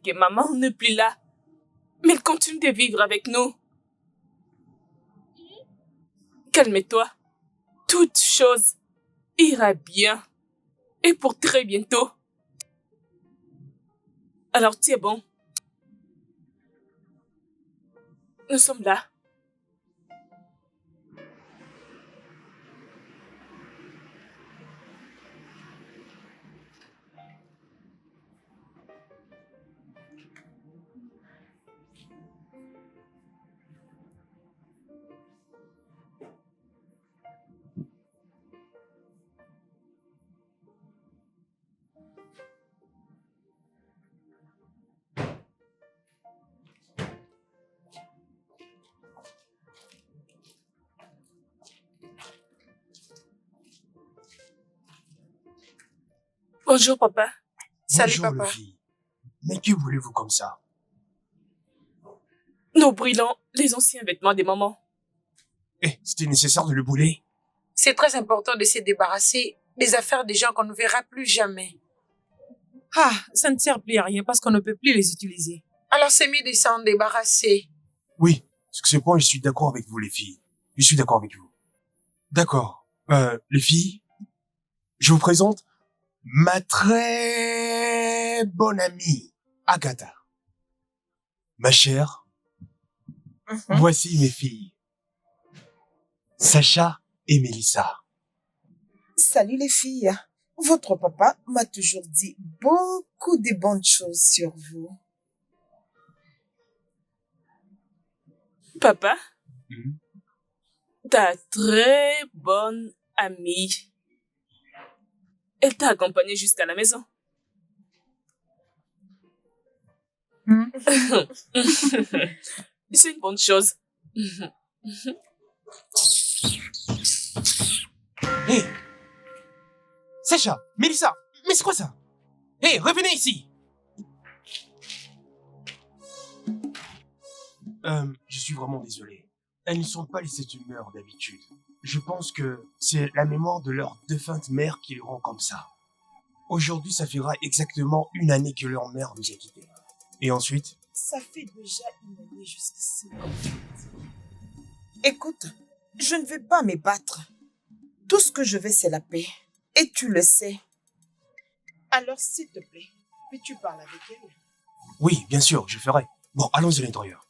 que maman n'est plus là. Mais elle continue de vivre avec nous. Calme-toi. Toute chose ira bien. Et pour très bientôt. Alors, tu es bon. Nous sommes là. Bonjour, papa. Salut, papa. Les filles. Mais que voulez-vous comme ça? Nous brûlons les anciens vêtements des mamans. C'était nécessaire de le brûler? C'est très important de se débarrasser des affaires des gens qu'on ne verra plus jamais. Ah, ça ne sert plus à rien parce qu'on ne peut plus les utiliser. Alors c'est mieux de s'en débarrasser. Oui, sur ce point, je suis d'accord avec vous, les filles. Je suis d'accord avec vous. D'accord. Les filles, je vous présente ma très bonne amie, Agatha. Ma chère, voici mes filles. Sacha et Mélissa. Salut les filles. Votre papa m'a toujours dit beaucoup de bonnes choses sur vous. Papa, ta très bonne amie. Elle t'a accompagné jusqu'à la maison. C'est une bonne chose. Hé, Sacha, Mélissa, mais c'est quoi ça? Hé, revenez ici. Je suis vraiment désolé. Elles ne sont pas de cette humeur d'habitude. Je pense que c'est la mémoire de leur défunte mère qui les rend comme ça. Aujourd'hui, ça fera exactement 1 année que leur mère nous a quittés. Et ensuite? Ça fait déjà 1 année jusqu'ici, comme tu le dis. Écoute, je ne vais pas me battre. Tout ce que je veux, c'est la paix. Et tu le sais. Alors, s'il te plaît, peux-tu parler avec elle? Oui, bien sûr, je ferai. Bon, allons à l'intérieur.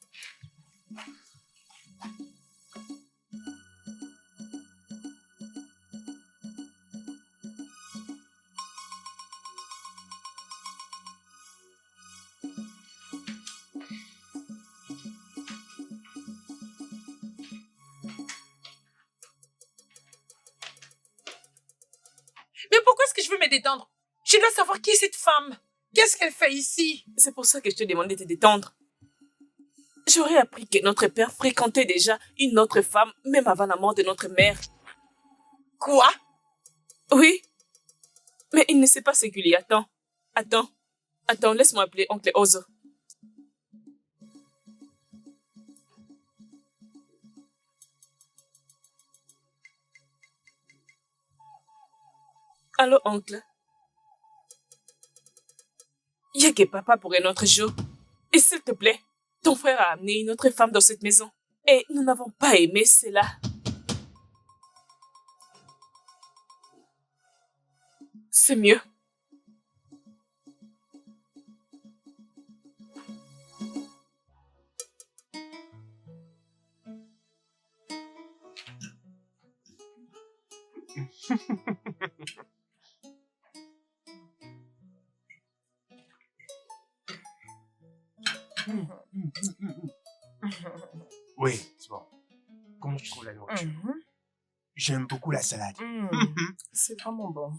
Mais pourquoi est-ce que je veux me détendre? Je dois savoir qui est cette femme. Qu'est-ce qu'elle fait ici? C'est pour ça que je te demande de te détendre. J'aurais appris que notre père fréquentait déjà une autre femme, même avant la mort de notre mère. Quoi? Oui. Mais il ne sait pas ce qu'il y attend. Attends, laisse-moi appeler oncle Ozo. Allô, oncle? Il y a que papa pour un autre jour. Et s'il te plaît, ton frère a amené une autre femme dans cette maison. Et nous n'avons pas aimé cela. C'est mieux. Oui, c'est bon. Comment tu trouves la nourriture? J'aime beaucoup la salade. C'est vraiment bon.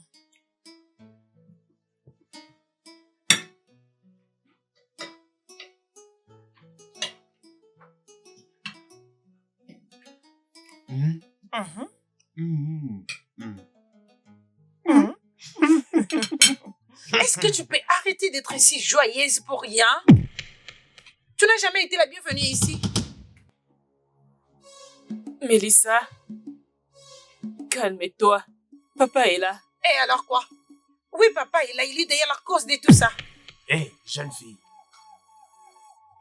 Est-ce que tu peux arrêter d'être si joyeuse pour rien? Tu n'as jamais été la bienvenue ici. Mélissa, calme-toi. Papa est là. Et alors quoi? Oui, papa est là, il est derrière la cause de tout ça. Hé, jeune fille,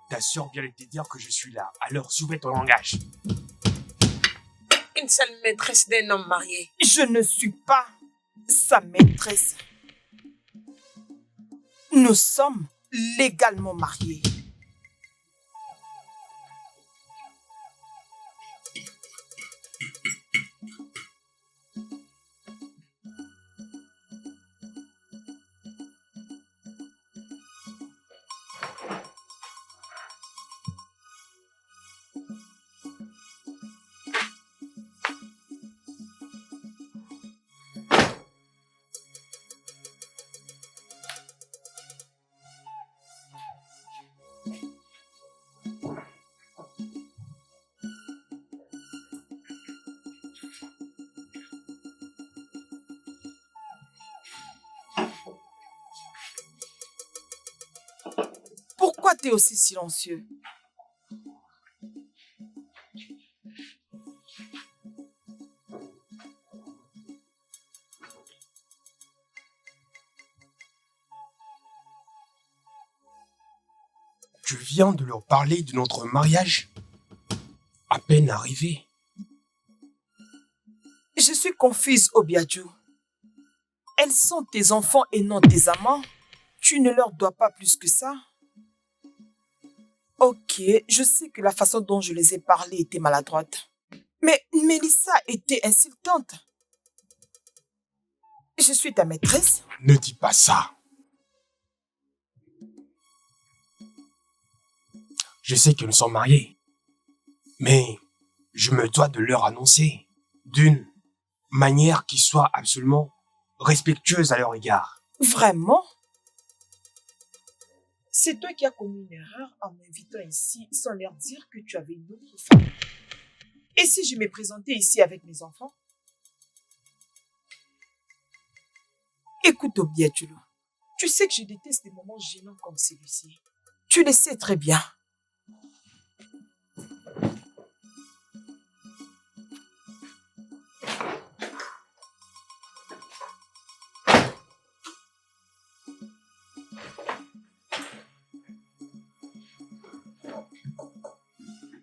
Ta sœur vient de te dire que je suis là. Alors, s'ouvre ton langage. Une seule maîtresse d'un homme marié. Je ne suis pas sa maîtresse. Nous sommes légalement mariés. Pourquoi tu es aussi silencieux? Tu viens de leur parler de notre mariage? À peine arrivé. Je suis confuse, Obiadju. Elles sont tes enfants et non tes amants. Tu ne leur dois pas plus que ça. Ok, je sais que la façon dont je les ai parlé était maladroite. Mais Mélissa était insultante. Je suis ta maîtresse. Ne dis pas ça. Je sais que nous sommes mariés. Mais je me dois de leur annoncer d'une manière qui soit absolument respectueuse à leur égard. Vraiment? C'est toi qui as commis une erreur en m'invitant ici sans leur dire que tu avais une autre femme. Et si je m'ai présenté ici avec mes enfants? Écoute, Obiadju, tu sais que je déteste des moments gênants comme celui-ci. Tu le sais très bien.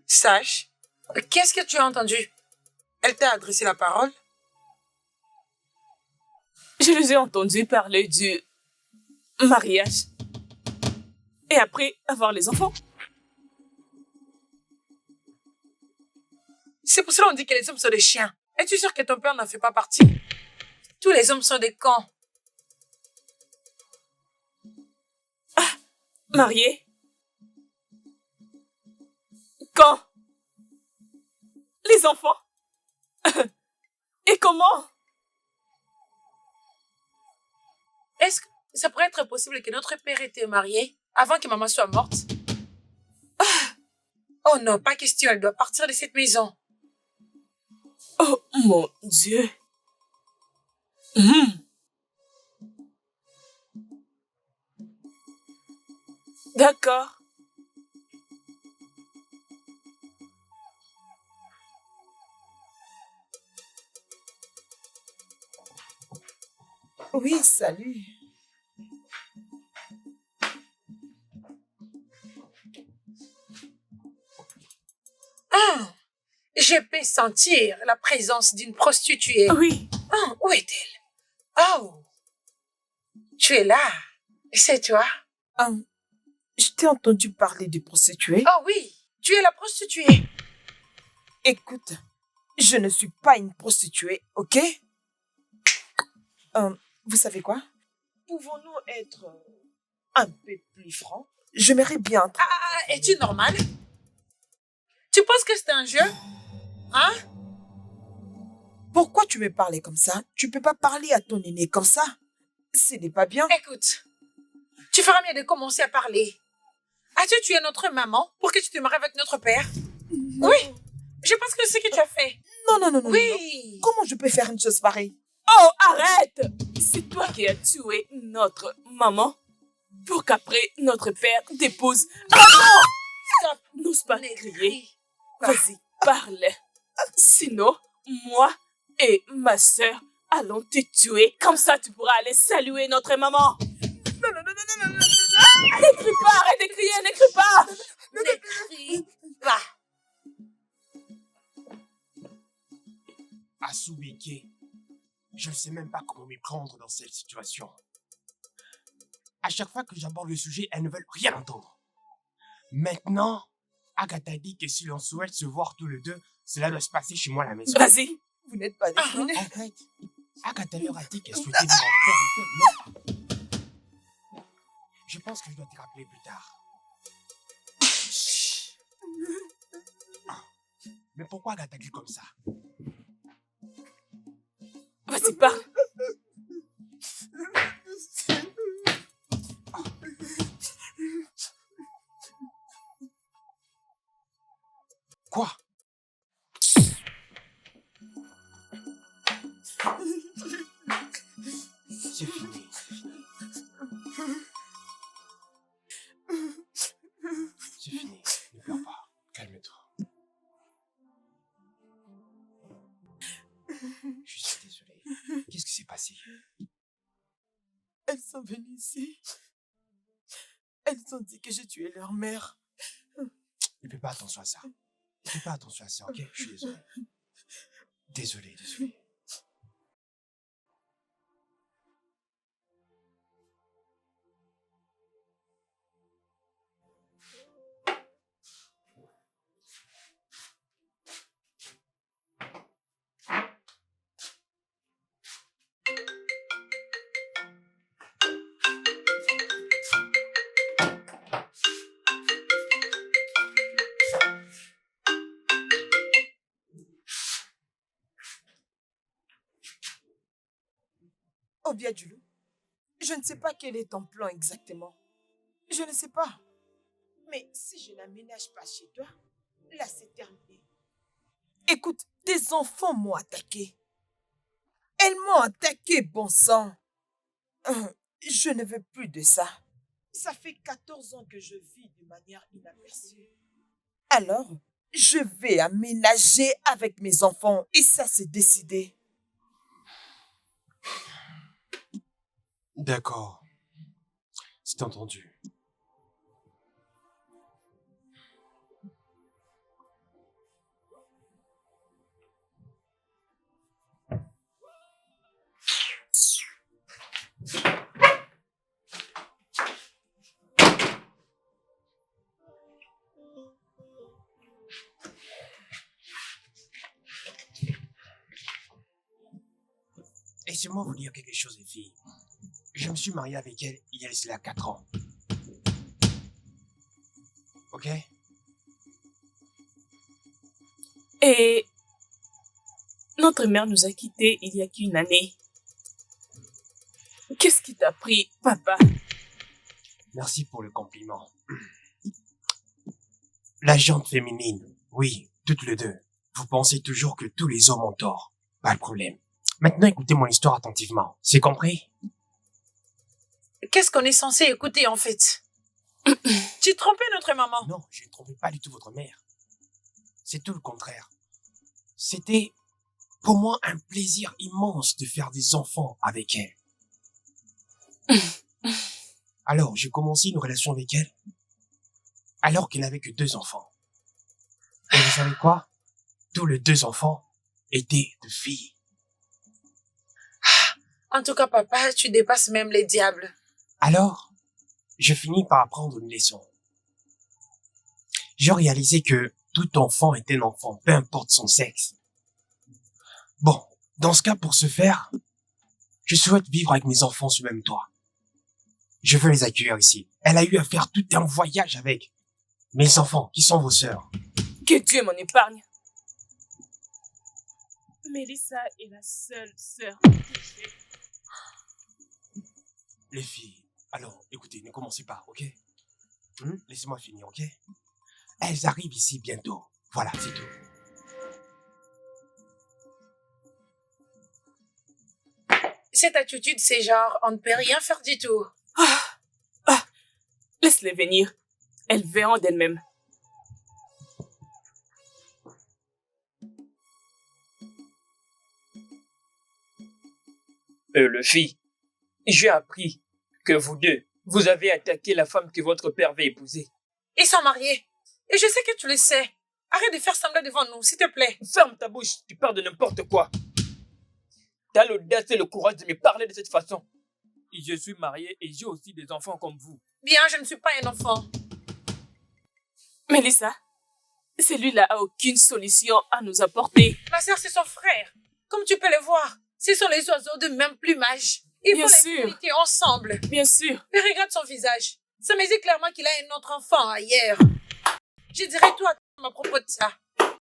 Sache, qu'est-ce que tu as entendu? Elle t'a adressé la parole? Je les ai entendus parler du mariage. Et après, avoir les enfants. C'est pour cela qu'on dit que les hommes sont des chiens. Es-tu sûr que ton père n'en fait pas partie? Tous les hommes sont des cons. Mariés? Quand? Les enfants? Et comment? Est-ce que ça pourrait être possible que notre père était marié avant que maman soit morte? Oh non, pas question, elle doit partir de cette maison. Oh mon Dieu. Hmm. D'accord. Oui, salut. Ah, je peux sentir la présence d'une prostituée. Oui. Ah, où est-elle? Oh, tu es là. C'est toi? Je t'ai entendu parler de prostituée. Oh oui, tu es la prostituée. Écoute, je ne suis pas une prostituée, ok? Vous savez quoi? Pouvons-nous être un peu plus francs? J'aimerais bien... Es-tu normal? Tu penses que c'est un jeu? Hein? Pourquoi tu me parlais comme ça? Tu peux pas parler à ton aîné comme ça. Ce n'est pas bien. Écoute, tu feras mieux de commencer à parler. As-tu tué notre maman pour que tu te maries avec notre père? Non. Oui, je pense que c'est ce que tu as fait. Non. Oui. Non. Comment je peux faire une chose pareille? Oh, arrête! C'est toi qui as tué notre maman pour qu'après notre père dépose. Oh non! Stop. N'ose pas Ne crier. crie pas. Vas-y, parle. Sinon, moi et ma sœur allons te tuer. Comme ça, tu pourras aller saluer notre maman. Non. Ne crie pas, arrête de crier, ne crie pas. Ne crie pas. Asubike, je ne sais même pas comment m'y prendre dans cette situation. À chaque fois que j'aborde le sujet, elles ne veulent rien entendre. Maintenant, Agatha dit que si l'on souhaite se voir tous les deux, cela doit se passer chez moi à la maison. Vas-y. Vous n'êtes pas des Arrête. Agatha leur a dit qu'elle souhaitait vivre en paix avec elle. Non. Je pense que je dois te rappeler plus tard. Ah. Mais pourquoi Agatha dit comme ça? Vas-y, parle. Quoi? C'est fini. C'est fini. Ne pleure pas. Calme-toi. Je suis désolé. Qu'est-ce qui s'est passé? Elles sont venues ici. Elles ont dit que j'ai tué leur mère. Ne fais pas attention à ça. Ne fais pas attention à ça, ok? Je suis désolé. Désolé. Obiadulu, je ne sais pas quel est ton plan exactement. Je ne sais pas. Mais si je n'aménage pas chez toi, là c'est terminé. Écoute, tes enfants m'ont attaqué. Elles m'ont attaqué, bon sang. Je ne veux plus de ça. Ça fait 14 ans que je vis de manière inaperçue. Alors, je vais aménager avec mes enfants et ça c'est décidé. D'accord. C'est entendu. Laissez-moi vous dire quelque chose, les filles. Je me suis marié avec elle il y a cela 4 ans. Ok? Et notre mère nous a quittés il y a qu'une année. Qu'est-ce qui t'a pris, papa? Merci pour le compliment. La jante féminine, oui, toutes les deux. Vous pensez toujours que tous les hommes ont tort. Pas de problème. Maintenant, écoutez mon histoire attentivement. C'est compris? Qu'est-ce qu'on est censé écouter en fait? Tu trompais notre maman. Non, je ne trompais pas du tout votre mère. C'est tout le contraire. C'était pour moi un plaisir immense de faire des enfants avec elle. Alors, j'ai commencé une relation avec elle, alors qu'elle n'avait que 2 enfants. Et vous savez quoi? Tous les 2 enfants étaient de filles. En tout cas, papa, tu dépasses même les diables. Alors, je finis par apprendre une leçon. J'ai réalisé que tout enfant est un enfant, peu importe son sexe. Bon, dans ce cas, pour ce faire, je souhaite vivre avec mes enfants sous le même toit. Je veux les accueillir ici. Elle a eu à faire tout un voyage avec mes enfants, qui sont vos sœurs. Que Dieu m'en épargne. Mélissa est la seule sœur que j'ai. Les filles, alors, écoutez, ne commencez pas, ok? Laissez-moi finir, ok? Elles arrivent ici bientôt. Voilà, c'est tout. Cette attitude, c'est genre, on ne peut rien faire du tout. Laisse-les venir. Elles verront d'elles-mêmes. Luffy, j'ai appris que vous deux, vous avez attaqué la femme que votre père avait épousée. Ils sont mariés. Et je sais que tu le sais. Arrête de faire semblant devant nous, s'il te plaît. Ferme ta bouche, tu parles de n'importe quoi. T'as l'audace et le courage de me parler de cette façon. Je suis marié et j'ai aussi des enfants comme vous. Bien, je ne suis pas un enfant. Mélissa, celui-là a aucune solution à nous apporter. Ma sœur, c'est son frère. Comme tu peux le voir, ce sont les oiseaux de même plumage. Il Bien faut sûr. les communiquer ensemble. Bien sûr. Mais regarde son visage. Ça me dit clairement qu'il a un autre enfant ailleurs. Je dirais tout à propos de ça.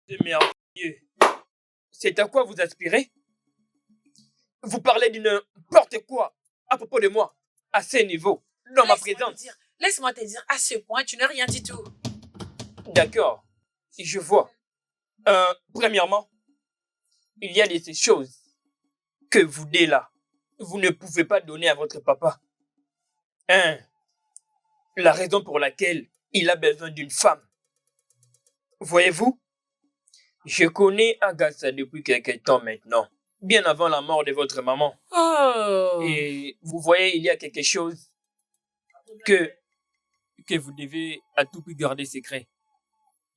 C'est merveilleux. C'est à quoi vous aspirez? Vous parlez d'une n'importe quoi à propos de moi, à ce niveau, dans ma présence. Laisse-moi te dire, à ce point, tu n'as rien du tout. D'accord, je vois. Premièrement, il y a de ces choses que vous deux là, vous ne pouvez pas donner à votre papa. La raison pour laquelle il a besoin d'une femme. Voyez-vous, je connais Agatha depuis quelque temps maintenant, bien avant la mort de votre maman. Oh. Et vous voyez, il y a quelque chose que vous devez à tout prix garder secret.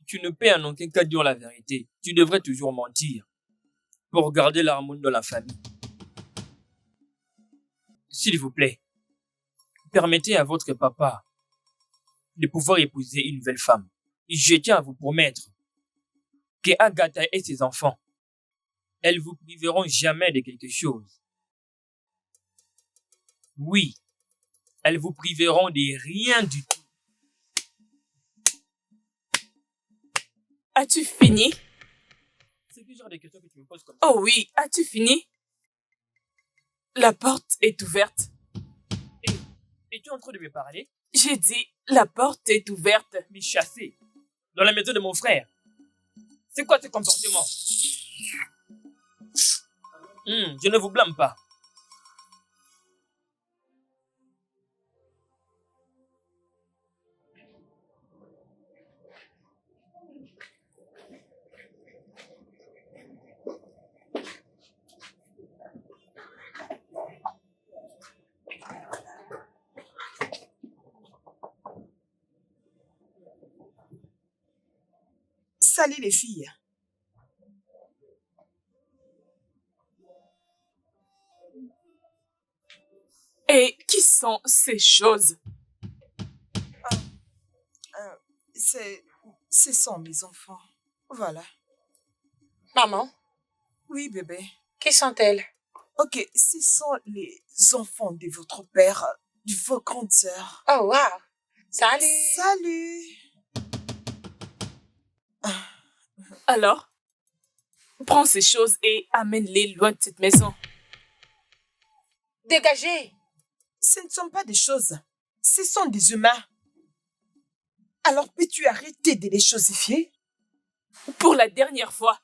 Tu ne peux en aucun cas dire la vérité. Tu devrais toujours mentir pour garder l'harmonie dans la famille. S'il vous plaît, permettez à votre papa de pouvoir épouser une nouvelle femme. Je tiens à vous promettre que Agatha et ses enfants, elles vous priveront jamais de quelque chose. Oui, elles vous priveront de rien du tout. As-tu fini? C'est quel genre de question que tu me poses comme ça? Oh oui, as-tu fini? La porte est ouverte. Es-tu en train de me parler? J'ai dit, la porte est ouverte. Me chasser dans la maison de mon frère. C'est quoi ce comportement? Je ne vous blâme pas. Salut les filles. Et qui sont ces choses? Ce sont mes enfants. Voilà. Maman, Oui, bébé. qui sont-elles? Ok, ce sont les enfants de votre père, de vos grandes sœurs. Oh, wow. Salut. Salut. Alors, prends ces choses et amène-les loin de cette maison. Dégagez. Ce ne sont pas des choses. Ce sont des humains. Alors peux-tu arrêter de les chosifier? Pour la dernière fois,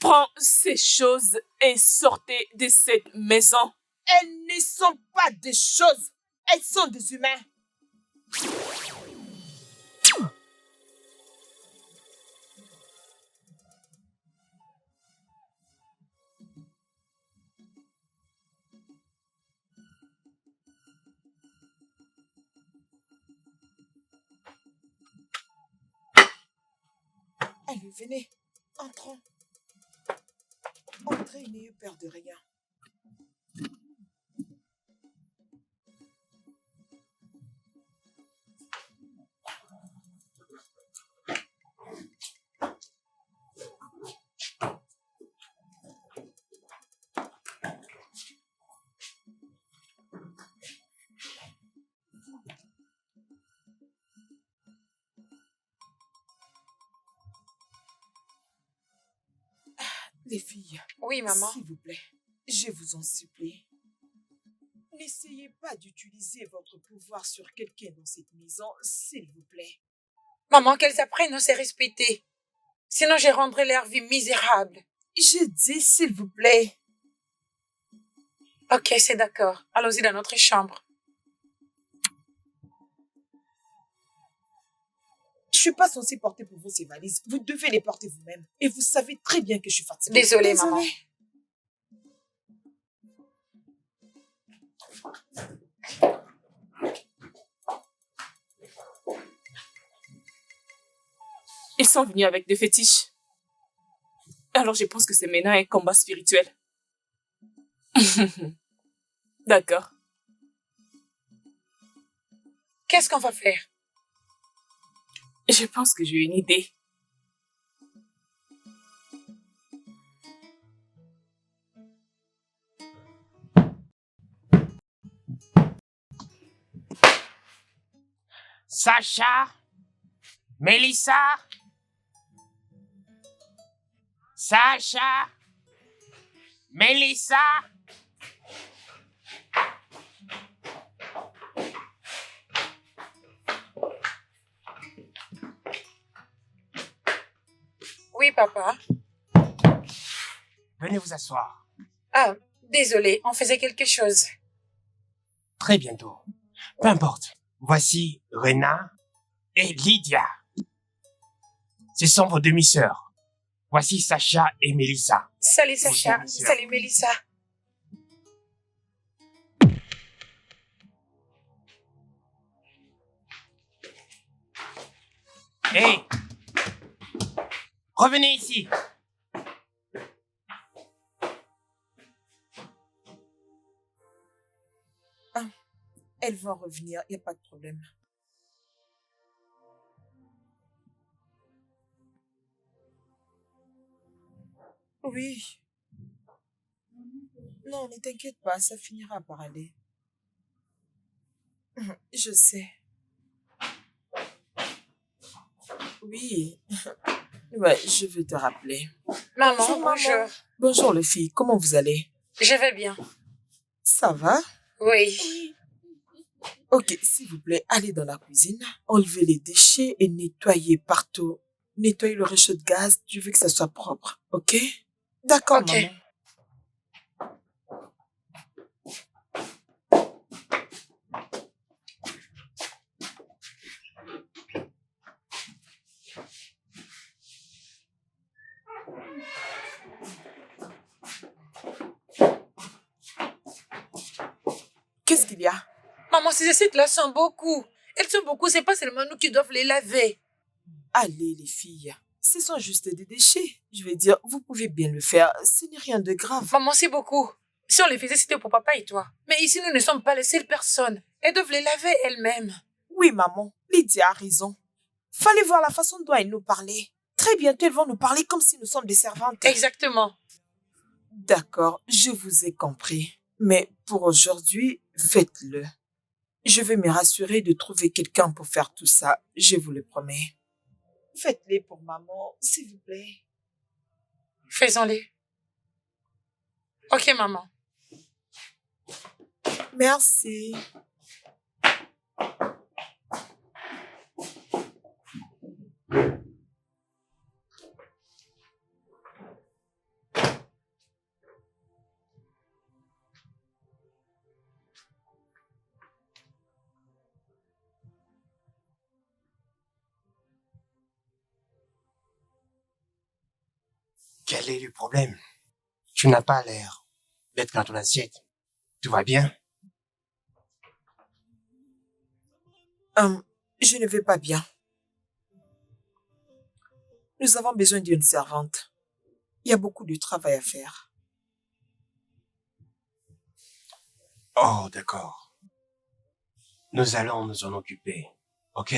prends ces choses et sortez de cette maison. Elles ne sont pas des choses. Elles sont des humains. Allez, venez. Entrons. Entrez, n'ayez peur de rien. Les filles, Oui, maman. s'il vous plaît, je vous en supplie. N'essayez pas d'utiliser votre pouvoir sur quelqu'un dans cette maison, s'il vous plaît. Maman, qu'elles apprennent à se respecter. Sinon, je rendrai leur vie misérable. Je dis s'il vous plaît. Ok, c'est d'accord. Allons-y dans notre chambre. Je suis pas censée porter pour vous ces valises. Vous devez les porter vous-même. Et vous savez très bien que je suis fatiguée. Désolée, maman. Ils sont venus avec des fétiches. Alors je pense que c'est maintenant un combat spirituel. D'accord. Qu'est-ce qu'on va faire? Je pense que j'ai une idée. Sacha, Mélissa, Sacha, Mélissa. Oui, papa. Venez vous asseoir. Ah, désolé, on faisait quelque chose. Très bientôt. Peu importe. Voici Rena et Lydia. Ce sont vos demi-sœurs. Voici Sacha et Mélissa. Salut Sacha, Bonjour, salut Mélissa. Hé! Revenez ici. Elles vont revenir, il n'y a pas de problème. Oui. Non, ne t'inquiète pas, ça finira par aller. Je sais. Oui. Ouais, je vais te rappeler. Maman, Bonjour, maman. bonjour. Bonjour les filles, comment vous allez? Je vais bien. Ça va? Oui. Ok, s'il vous plaît, allez dans la cuisine, enlevez les déchets et nettoyez partout. Nettoyez le réchaud de gaz, tu veux que ça soit propre, ok? D'accord, Ok. maman. Qu'est-ce qu'il y a? Maman, ces assiettes-là sont beaucoup. Elles sont beaucoup, c'est pas seulement nous qui doivent les laver. Allez, les filles, ce sont juste des déchets. Je vais dire, vous pouvez bien le faire, ce n'est rien de grave. Maman, c'est beaucoup. Si on les faisait, c'était pour papa et toi. Mais ici, nous ne sommes pas les seules personnes. Elles doivent les laver elles-mêmes. Oui, maman, Lydia a raison. Fallait voir la façon dont elles nous parlaient. Très bientôt, elles vont nous parler comme si nous sommes des servantes. Exactement. D'accord, je vous ai compris. Mais pour aujourd'hui, faites-le. Je vais me rassurer de trouver quelqu'un pour faire tout ça, je vous le promets. Faites-les pour maman, s'il vous plaît. Faisons-les. Ok, maman. Merci. Quel est le problème? Tu n'as pas l'air d'être dans ton assiette. Tout va bien? Je ne vais pas bien. Nous avons besoin d'une servante. Il y a beaucoup de travail à faire. Oh, d'accord. Nous allons nous en occuper. Ok?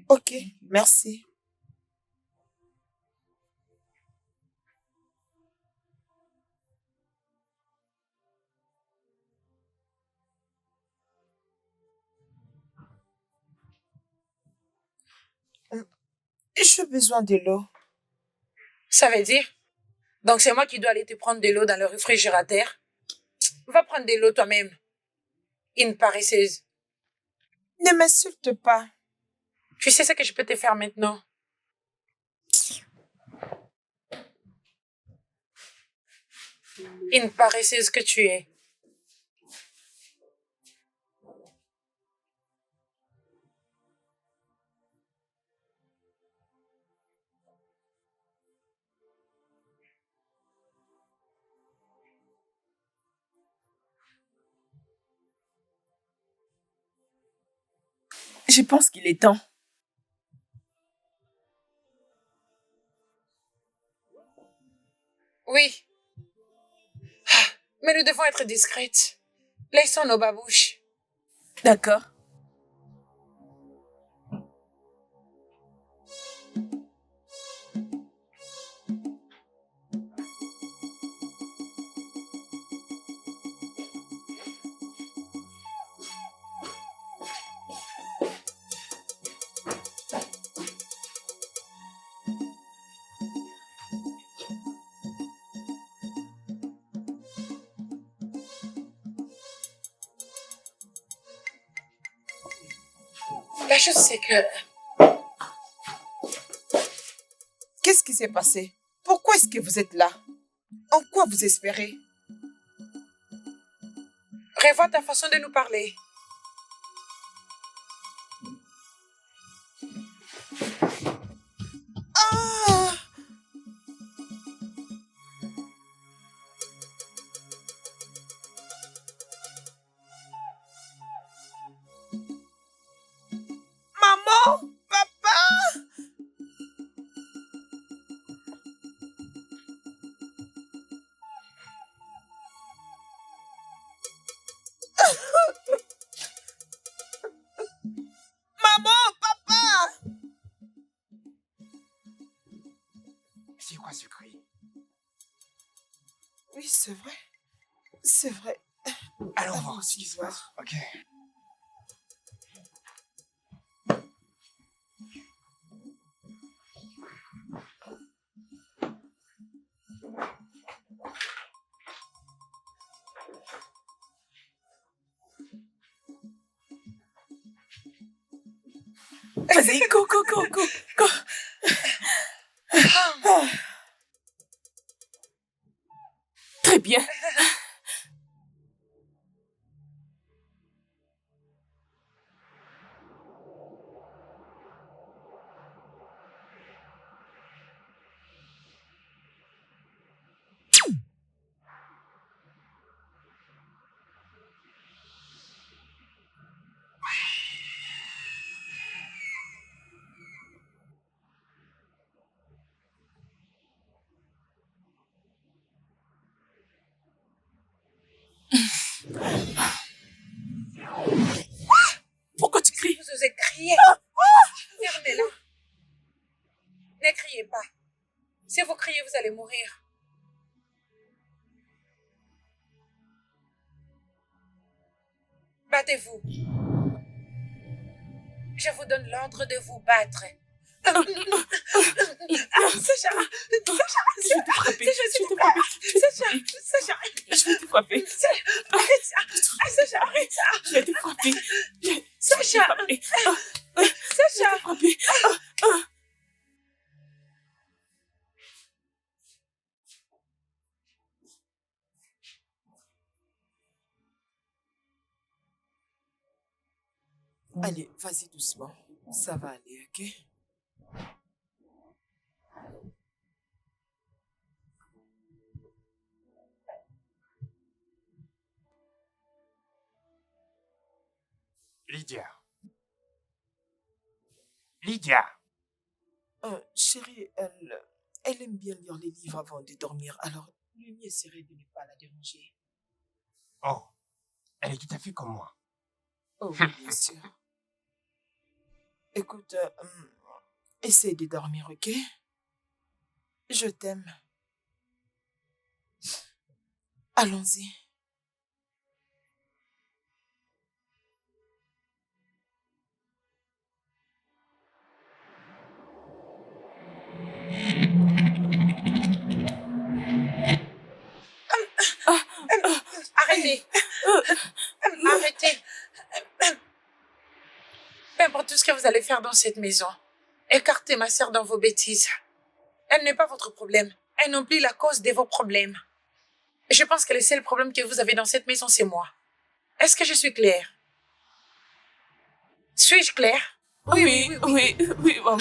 Ok, merci. J'ai besoin de l'eau. Ça veut dire? Donc c'est moi qui dois aller te prendre de l'eau dans le réfrigérateur? Va prendre de l'eau toi-même. Une paresseuse. Ne m'insulte pas. Tu sais ce que je peux te faire maintenant? Une paresseuse que tu es. Je pense qu'il est temps. être discrète. Laissons nos babouches. D'accord. La chose, c'est que Qu'est-ce qui s'est passé? Pourquoi est-ce que vous êtes là? En quoi vous espérez? revois ta façon de nous parler. Ah! Maman? Papa? Maman? Papa? C'est quoi ce cri? Oui, c'est vrai. C'est vrai. Allons voir ce qui se passe. Ok. Vas-y, go, go, go, go, go. Très bien. Pourquoi tu cries? Vous osez crier. Fermez-la. Ne criez pas. Si vous criez, vous allez mourir. Battez-vous. Je vous donne l'ordre de vous battre. Sacha, Je vais te frapper. Je vais te frapper. Sacha, Je vais te frapper. arrête ça. Sacha, arrête ça. Je vais te frapper. Sacha, frapper. Sacha. Frapper. Allez, vas-y doucement. Ça va aller, ok? Lydia. Lydia. Chérie, elle aime bien lire les livres avant de dormir, alors le mieux serait de ne pas la déranger. Oh, elle est tout à fait comme moi. Oh oui, bien sûr. Écoute, essaie de dormir, ok? Je t'aime. Allons-y. Arrêtez. Arrêtez. Peu importe tout ce que vous allez faire dans cette maison, écartez ma sœur dans vos bêtises. Elle n'est pas votre problème. Elle non plus la cause de vos problèmes. Je pense que le seul problème que vous avez dans cette maison, c'est moi. Est-ce que je suis claire? Suis-je claire? Oui, maman.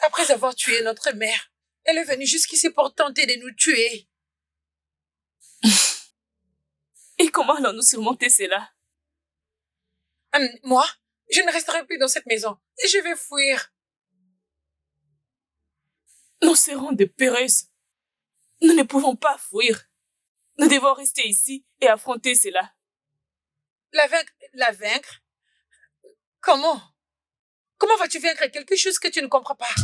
Après avoir tué notre mère, elle est venue jusqu'ici pour tenter de nous tuer. Et comment allons-nous surmonter cela? Moi, je ne resterai plus dans cette maison. Et je vais fuir. Nous serons des peureuses. Nous ne pouvons pas fuir. Nous devons rester ici et affronter cela. La vaincre? La vaincre? Comment? Comment vas-tu vaincre quelque chose que tu ne comprends pas?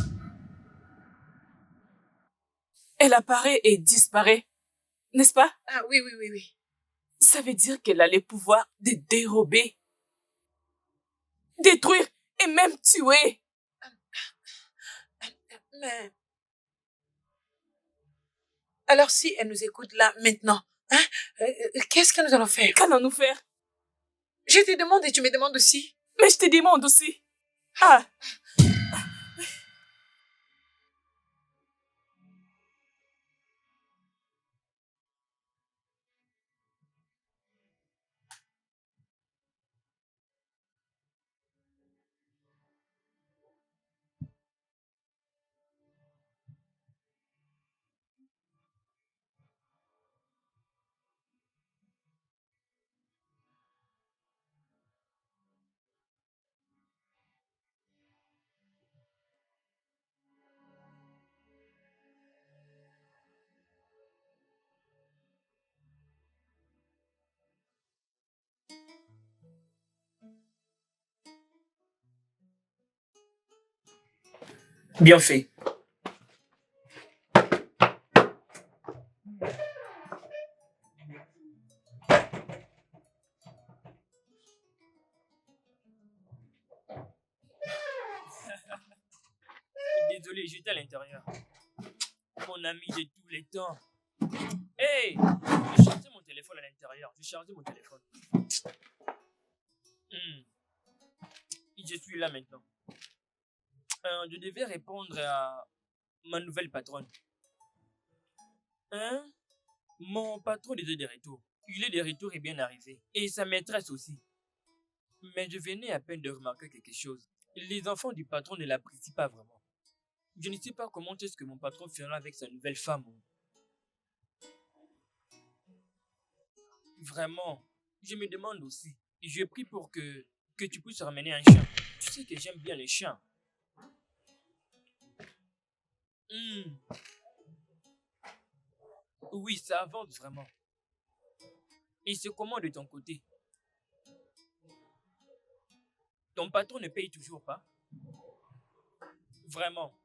Elle apparaît et disparaît, n'est-ce pas? Ah oui, oui, oui, oui. Ça veut dire qu'elle a le pouvoir de dérober, détruire et même tuer. Mais... Alors si elle nous écoute là, maintenant, hein, qu'est-ce que nous allons faire? Qu'allons-nous faire? Je te demande et tu me demandes aussi. Mais je te demande aussi. Ah! Bien fait. Désolé, j'étais à l'intérieur. Mon ami de tous les temps. Hey, j'ai chargé mon téléphone à l'intérieur. J'ai chargé mon téléphone. Je suis là maintenant. Je devais répondre à ma nouvelle patronne. Hein? Mon patron était de retour. Il est de retour et bien arrivé. Et sa maîtresse aussi. Mais je venais à peine de remarquer quelque chose. Les enfants du patron ne l'apprécient pas vraiment. Je ne sais pas comment est-ce que mon patron fera avec sa nouvelle femme. Vraiment, je me demande aussi. Je prie pour que tu puisses ramener un chien. Tu sais que j'aime bien les chiens. Oui, ça avance vraiment. Et c'est comment de ton côté? Ton patron ne paye toujours pas? Vraiment.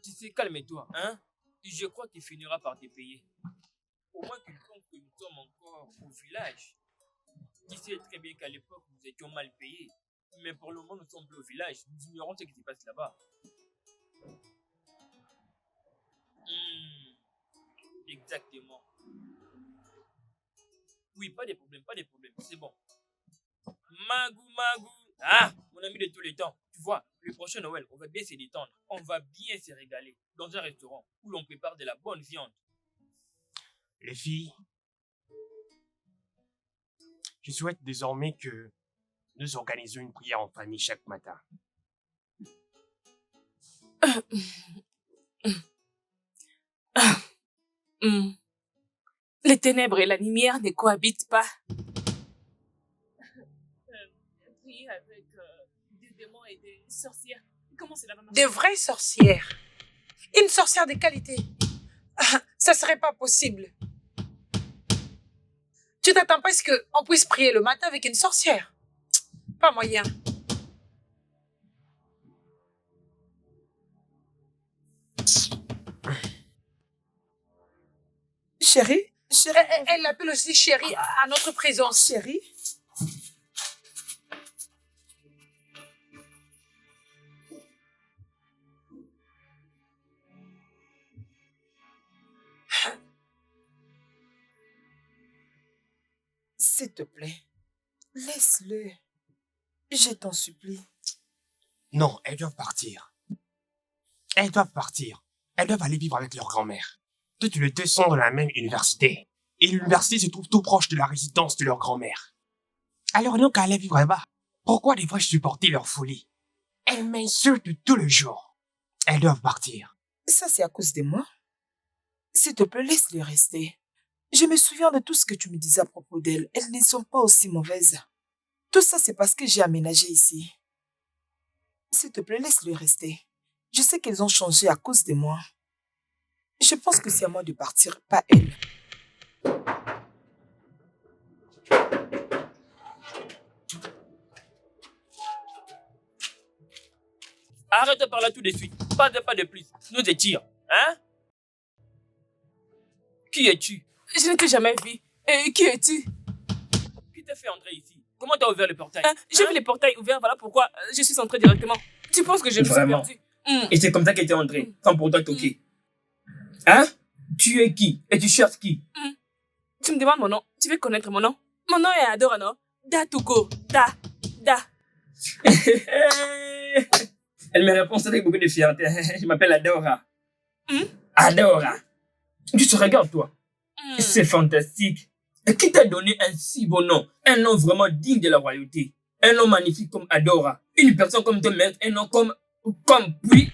Tu sais, calme-toi, hein? Je crois qu'il finira par te payer. Au moins qu'il compte que nous sommes encore au village. Tu sais très bien qu'à l'époque, nous étions mal payés. Mais pour le moment, nous sommes plus au village. Nous ignorons ce qui se passe là-bas. Exactement. Oui, pas de problème, pas de problème. C'est bon. Magou. Ah, mon ami de tous les temps. Tu vois, le prochain Noël, on va bien se détendre. On va bien se régaler dans un restaurant où l'on prépare de la bonne viande. Les filles, je souhaite désormais que nous organisions une prière en famille chaque matin. Les ténèbres et la lumière ne cohabitent pas. Prier avec des démons et des sorcières. Comment cela va marcher? Des vraies sorcières. Une sorcière de qualité. Ça serait pas possible. Tu t'attends pas à ce qu'on puisse prier le matin avec une sorcière? Pas moyen. Chérie? Elle l'appelle aussi chérie à notre présence. Chérie? S'il te plaît, laisse-le. Je t'en supplie. Non, elles doivent partir. Elles doivent partir. Elles doivent aller vivre avec leur grand-mère. Toutes les deux sont dans la même université. Et l'université se trouve tout proche de la résidence de leur grand-mère. Alors donc, qu'à aller vivre là-bas. Pourquoi devrais-je supporter leur folie? Elles m'insultent tout le jour. Elles doivent partir. Ça, c'est à cause de moi. S'il te plaît, laisse-les rester. Je me souviens de tout ce que tu me disais à propos d'elles. Elles ne sont pas aussi mauvaises. Tout ça, c'est parce que j'ai aménagé ici. S'il te plaît, laisse-les rester. Je sais qu'elles ont changé à cause de moi. Je pense que c'est à moi de partir, pas elles. Arrête par là tout de suite. Pas de plus. Nous te tire. Hein? Qui es-tu? Je ne t'ai jamais vu. Qui es-tu? Qui t'a fait entrer ici? Comment t'as ouvert le portail? J'ai vu les portails ouverts, voilà pourquoi je suis entrée directement. Tu penses que je me suis Vraiment? perdue? Et c'est comme ça qu'elle t'est entrée, sans pour toi toquer. Hein? Tu es qui? Et tu cherches qui? Tu me demandes mon nom. Tu veux connaître mon nom? Mon nom est Adora, non? Datuko. Da. Elle me répond avec beaucoup de fierté. Je m'appelle Adora. Adora. Tu te regardes, toi. C'est fantastique. Et qui t'a donné un si beau nom? Un nom vraiment digne de la royauté. Un nom magnifique comme Adora. Une personne comme te mettre un nom comme puis.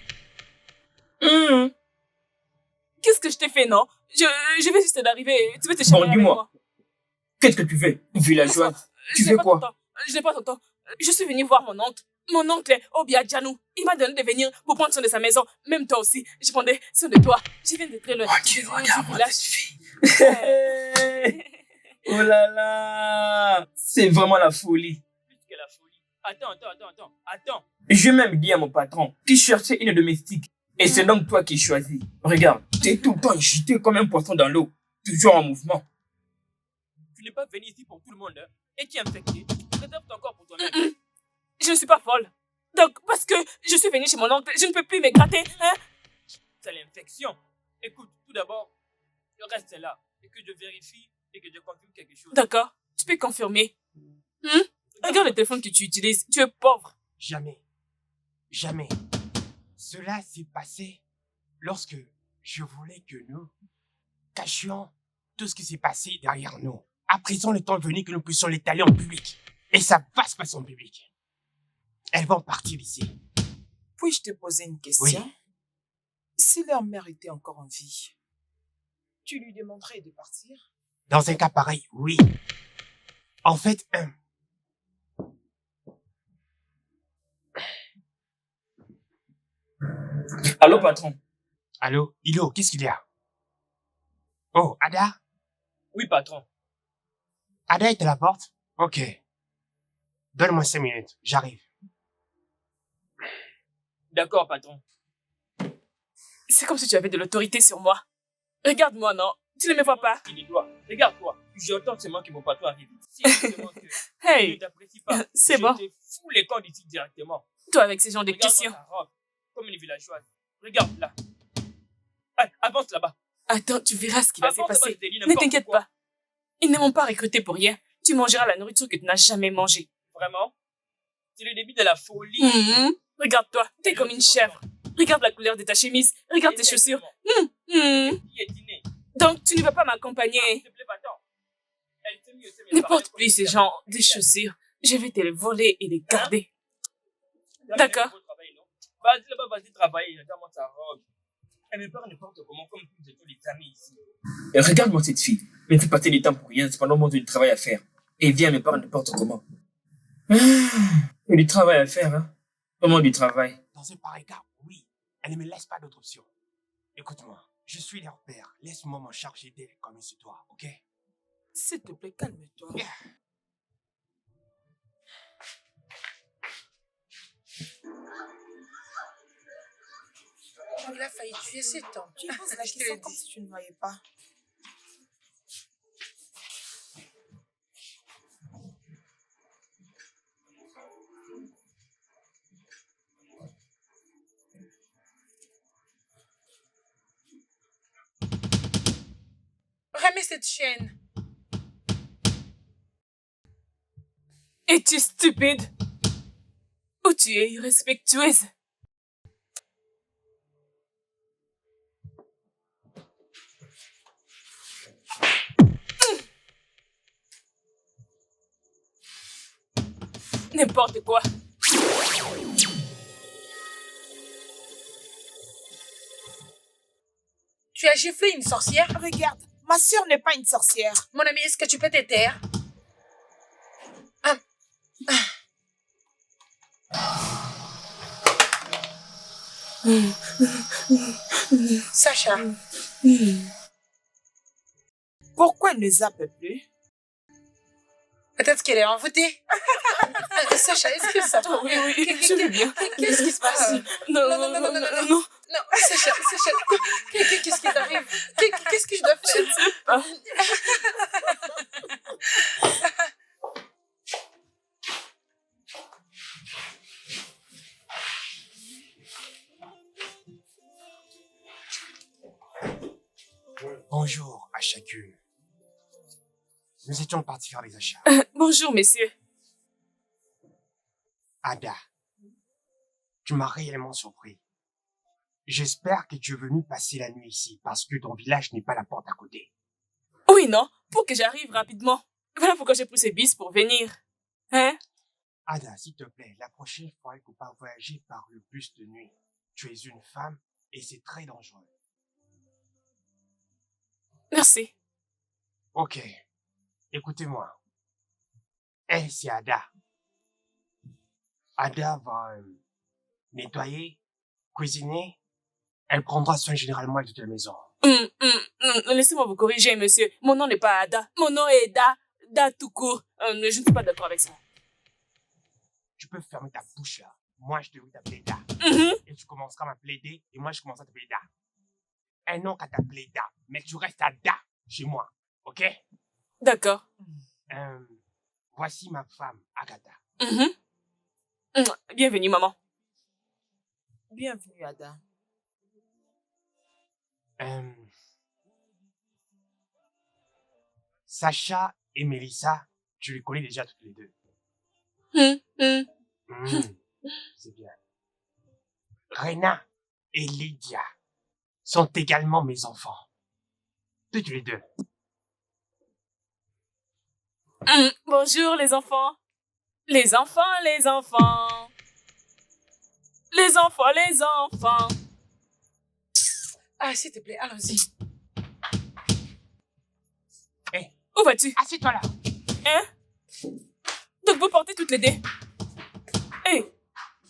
Qu'est-ce que je t'ai fait, non? Je vais juste d'arriver. Tu veux te charmer avec dis-moi. moi? Qu'est-ce que tu fais, villageoise? Tu fais quoi? Je n'ai pas ton temps. Je suis venue voir mon oncle. Mon oncle est Obia Djanou. Il m'a donné de venir pour prendre soin de sa maison. Même toi aussi. Je prendrai soin de toi. Je viens de très loin. Dieu, regarde-moi cette fille. Oh là là. C'est vraiment la folie. Plus que la folie. Attends. Je vais même dire à mon patron qu'il cherchait une domestique. Et c'est donc toi qui choisis. Regarde, t'es tout le temps agité comme un poisson dans l'eau. Toujours en mouvement. Tu n'es pas venu ici pour tout le monde, hein? Et tu es infecté. Réserve ton corps pour toi-même. Je ne suis pas folle. Donc, parce que je suis venue chez mon oncle, je ne peux plus me gratter, hein? C'est l'infection. Écoute, tout d'abord, le reste est là. Et que je vérifie et que je confirme quelque chose. D'accord, tu peux confirmer. Regarde le téléphone que tu utilises, tu es pauvre. Jamais. Cela s'est passé lorsque je voulais que nous cachions tout ce qui s'est passé derrière nous. À présent, le temps est venu que nous puissions l'étaler en public. Et ça va se passer en public. Elles vont partir d'ici. Puis-je te poser une question? Oui. Si leur mère était encore en vie, tu lui demanderais de partir? Dans un cas pareil, oui. En fait, Allô, patron? Allô, Ilo, qu'est-ce qu'il y a? Oh, Ada? Oui, patron. Ada est à la porte? Ok. Donne-moi 5 minutes, j'arrive. D'accord, patron. C'est comme si tu avais de l'autorité sur moi. Regarde-moi, non? Tu ne me vois pas? Regarde-toi. J'entends seulement que mon patron arrive. Si justement que je Hey, ne t'apprécie pas, c'est bon. je te fous les camps d'ici directement. Toi avec ces gens de Regarde-moi questions. ta robe, comme une villageoise. Regarde là. Allez, avance là-bas. Attends, tu verras ce qui va se Avance là-bas, passer. je te dis Ne n'importe t'inquiète quoi. pas. Ils ne m'ont pas recruté pour rien. Tu mangeras la nourriture que tu n'as jamais mangée. Vraiment? C'est le début de la folie. Regarde-toi, t'es comme une chèvre. Regarde la couleur de ta chemise. Regarde tes chaussures. Piétiner. Donc, tu ne vas pas m'accompagner. S'il te plaît, pas-tant. Elle sait mieux, Ne porte plus ces gens des chaussures. Je vais te les voler et les garder. D'accord. Vas-y là-bas, vas-y travailler. Regarde-moi ta robe. Elle me parle n'importe comment, comme tous les amis ici. Et regarde-moi cette fille. Elle me fait passer du temps pour rien. C'est pendant mon du travail à faire. Et viens me parle n'importe comment. Il y a du travail à faire, hein. Vraiment du travail. Dans un pareil cas, oui. Elle ne me laisse pas d'autre option. Écoute-moi, je suis leur père. Laisse-moi m'en charger d'elle comme il se doit, ok? S'il te plaît, calme-toi. Yeah. Il a failli tuer cet homme. Tu poses la Je te question le comme dis. si tu ne voyais pas. Remets cette chaîne. Es-tu stupide? Ou tu es irrespectueuse? N'importe quoi. Tu as giflé une sorcière? Regarde, ma sœur n'est pas une sorcière. Mon ami, est-ce que tu peux te taire? Sacha, Pourquoi elle ne zappe plus? peut-être qu'elle est envoûtée. Sacha, est-ce que ça va? Oui, je vais bien. Qu'est-ce qui se passe? Non. Non, Sacha, qu'est-ce qui t'arrive? Qu'est-ce que je dois faire? Ah. Bonjour à chacune. Nous étions partis faire les achats. Bonjour, messieurs. Ada, tu m'as réellement surpris. J'espère que tu es venu passer la nuit ici parce que ton village n'est pas la porte à côté. Oui, non, pour que j'arrive rapidement. Voilà pourquoi j'ai pris ce bus pour venir. Hein? Ada, s'il te plaît, la prochaine fois, il ne faut pas voyager par le bus de nuit. Tu es une femme et c'est très dangereux. Merci. Ok, écoutez-moi. Elle, c'est Ada. Ada va nettoyer, cuisiner. Elle prendra soin généralement de toute la maison. Laissez-moi vous corriger, monsieur. Mon nom n'est pas Ada. Mon nom est Da tout court. Je ne suis pas d'accord avec ça. Tu peux fermer ta bouche là. Moi, je devrais t'appeler Da. Et tu commenceras à m'appeler D et moi, je commencerai à t'appeler Da. Un nom qu'à t'appeler Da, mais tu restes à Da chez moi, ok? D'accord. Voici ma femme, Agatha. Bienvenue, maman. Bienvenue, Ada. Sacha et Melissa, tu les connais déjà toutes les deux. C'est bien. Rena et Lydia sont également mes enfants. Toutes les deux. Bonjour, les enfants. Les enfants. Les enfants. Ah, s'il te plaît, allons-y. Hé, Où vas-tu? assieds-toi là. Hein? Donc vous portez toutes les dés. Hé,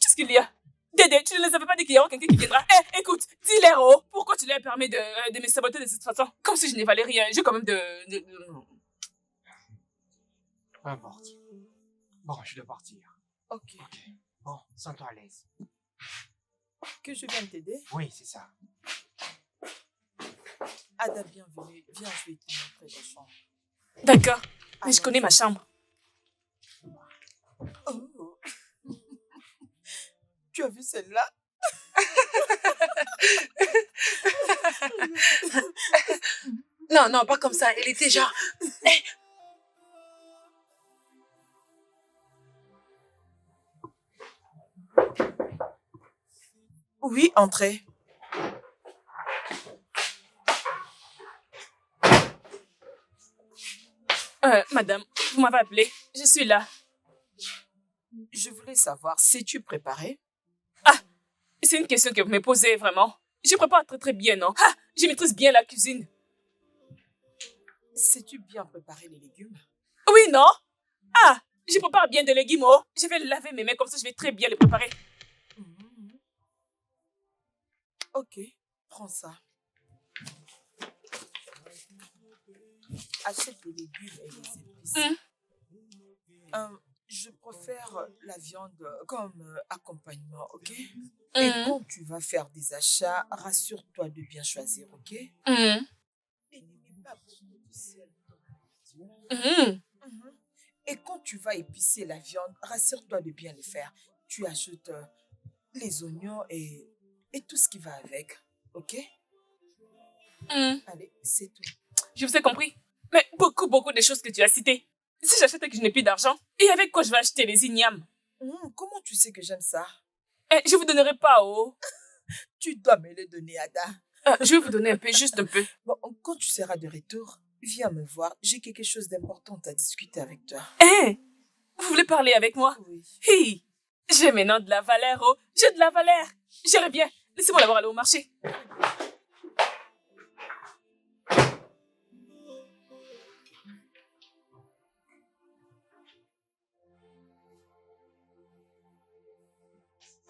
qu'est-ce qu'il y a? Dédé, tu ne les avais pas dit qu'il y aura quelqu'un qui viendra. Hé, écoute, dis-leur, oh, pourquoi tu leur permets de me saboter de cette façon? Comme si je n'ai valais rien. J'ai quand même Peu importe. Bon, je dois partir. Ok. Ok. Bon, sens-toi à l'aise. Que je vienne t'aider? Oui, c'est ça. Ada, bienvenue. Viens, je vais te montrer ta chambre. D'accord, mais je Alors, connais ma chambre. Oh. Tu as vu celle-là? Non, pas comme ça. Elle était genre... Oui, entrez. Madame, vous m'avez appelé. Je suis là. Je voulais savoir, sais-tu préparer? C'est une question que vous me posez, vraiment. Je prépare très très bien, non? Je maîtrise bien la cuisine. Sais-tu bien préparer les légumes? Oui, non? Je prépare bien des légumes, oh. Je vais laver mes mains, comme ça je vais très bien les préparer. Ok, prends ça. Achète les légumes et les épices. Je préfère la viande comme accompagnement, ok? Et quand tu vas faire des achats, rassure-toi de bien choisir, ok? Et n'oublie pas beaucoup de sel. Et quand tu vas épicer la viande, rassure-toi de bien le faire. Tu ajoutes les oignons et tout ce qui va avec, ok? Allez, c'est tout. Je vous ai compris. Mais beaucoup de choses que tu as citées. Si j'achète et que je n'ai plus d'argent, et avec quoi je vais acheter les ignames? Comment tu sais que j'aime ça? Je vous donnerai pas, oh. Tu dois me le donner, Ada. Je vais vous donner un peu, juste un peu. Bon, quand tu seras de retour, viens me voir. J'ai quelque chose d'important à discuter avec toi. Vous voulez parler avec moi? Oui. Hi, j'ai maintenant de la valeur, oh. J'ai de la valeur. Je reviens. Laissez-moi l'avoir aller au marché.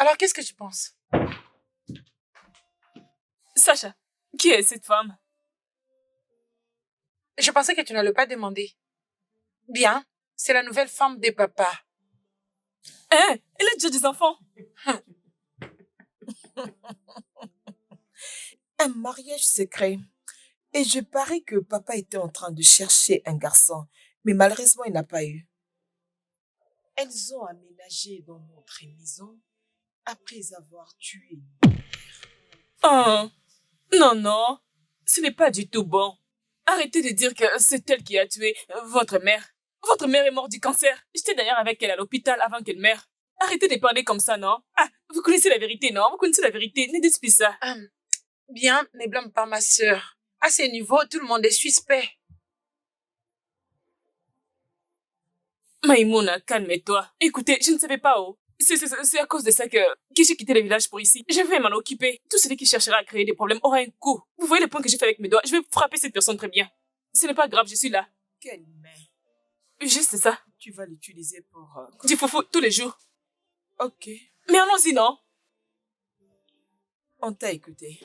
Alors, qu'est-ce que tu penses? Sacha, qui est cette femme? Je pensais que tu n'allais pas demander. Bien, c'est la nouvelle femme des papas. Hein? Elle a déjà des enfants. Un mariage secret. Et je parie que papa était en train de chercher un garçon, mais malheureusement, il n'a pas eu. Elles ont aménagé dans notre maison après avoir tué. Oh, non, non, ce n'est pas du tout bon. Arrêtez de dire que c'est elle qui a tué votre mère. Votre mère est morte du cancer. J'étais d'ailleurs avec elle à l'hôpital avant qu'elle meure. Arrêtez de parler comme ça, non? Ah, vous connaissez la vérité, non? Vous connaissez la vérité. Ne dites plus ça. Bien, ne blâme pas ma sœur. À ce niveau, tout le monde est suspect. Maïmouna, calme-toi. Écoutez, je ne savais pas où. C'est à cause de ça que j'ai quitté le village pour ici. Je vais m'en occuper. Tout celui qui cherchera à créer des problèmes aura un coup. Vous voyez le point que j'ai fait avec mes doigts? Je vais frapper cette personne très bien. Ce n'est pas grave, je suis là. Quelle main? Juste ça. Tu vas l'utiliser pour... Du foufou tous les jours. Ok, Mais allons-y, non? on t'a écouté.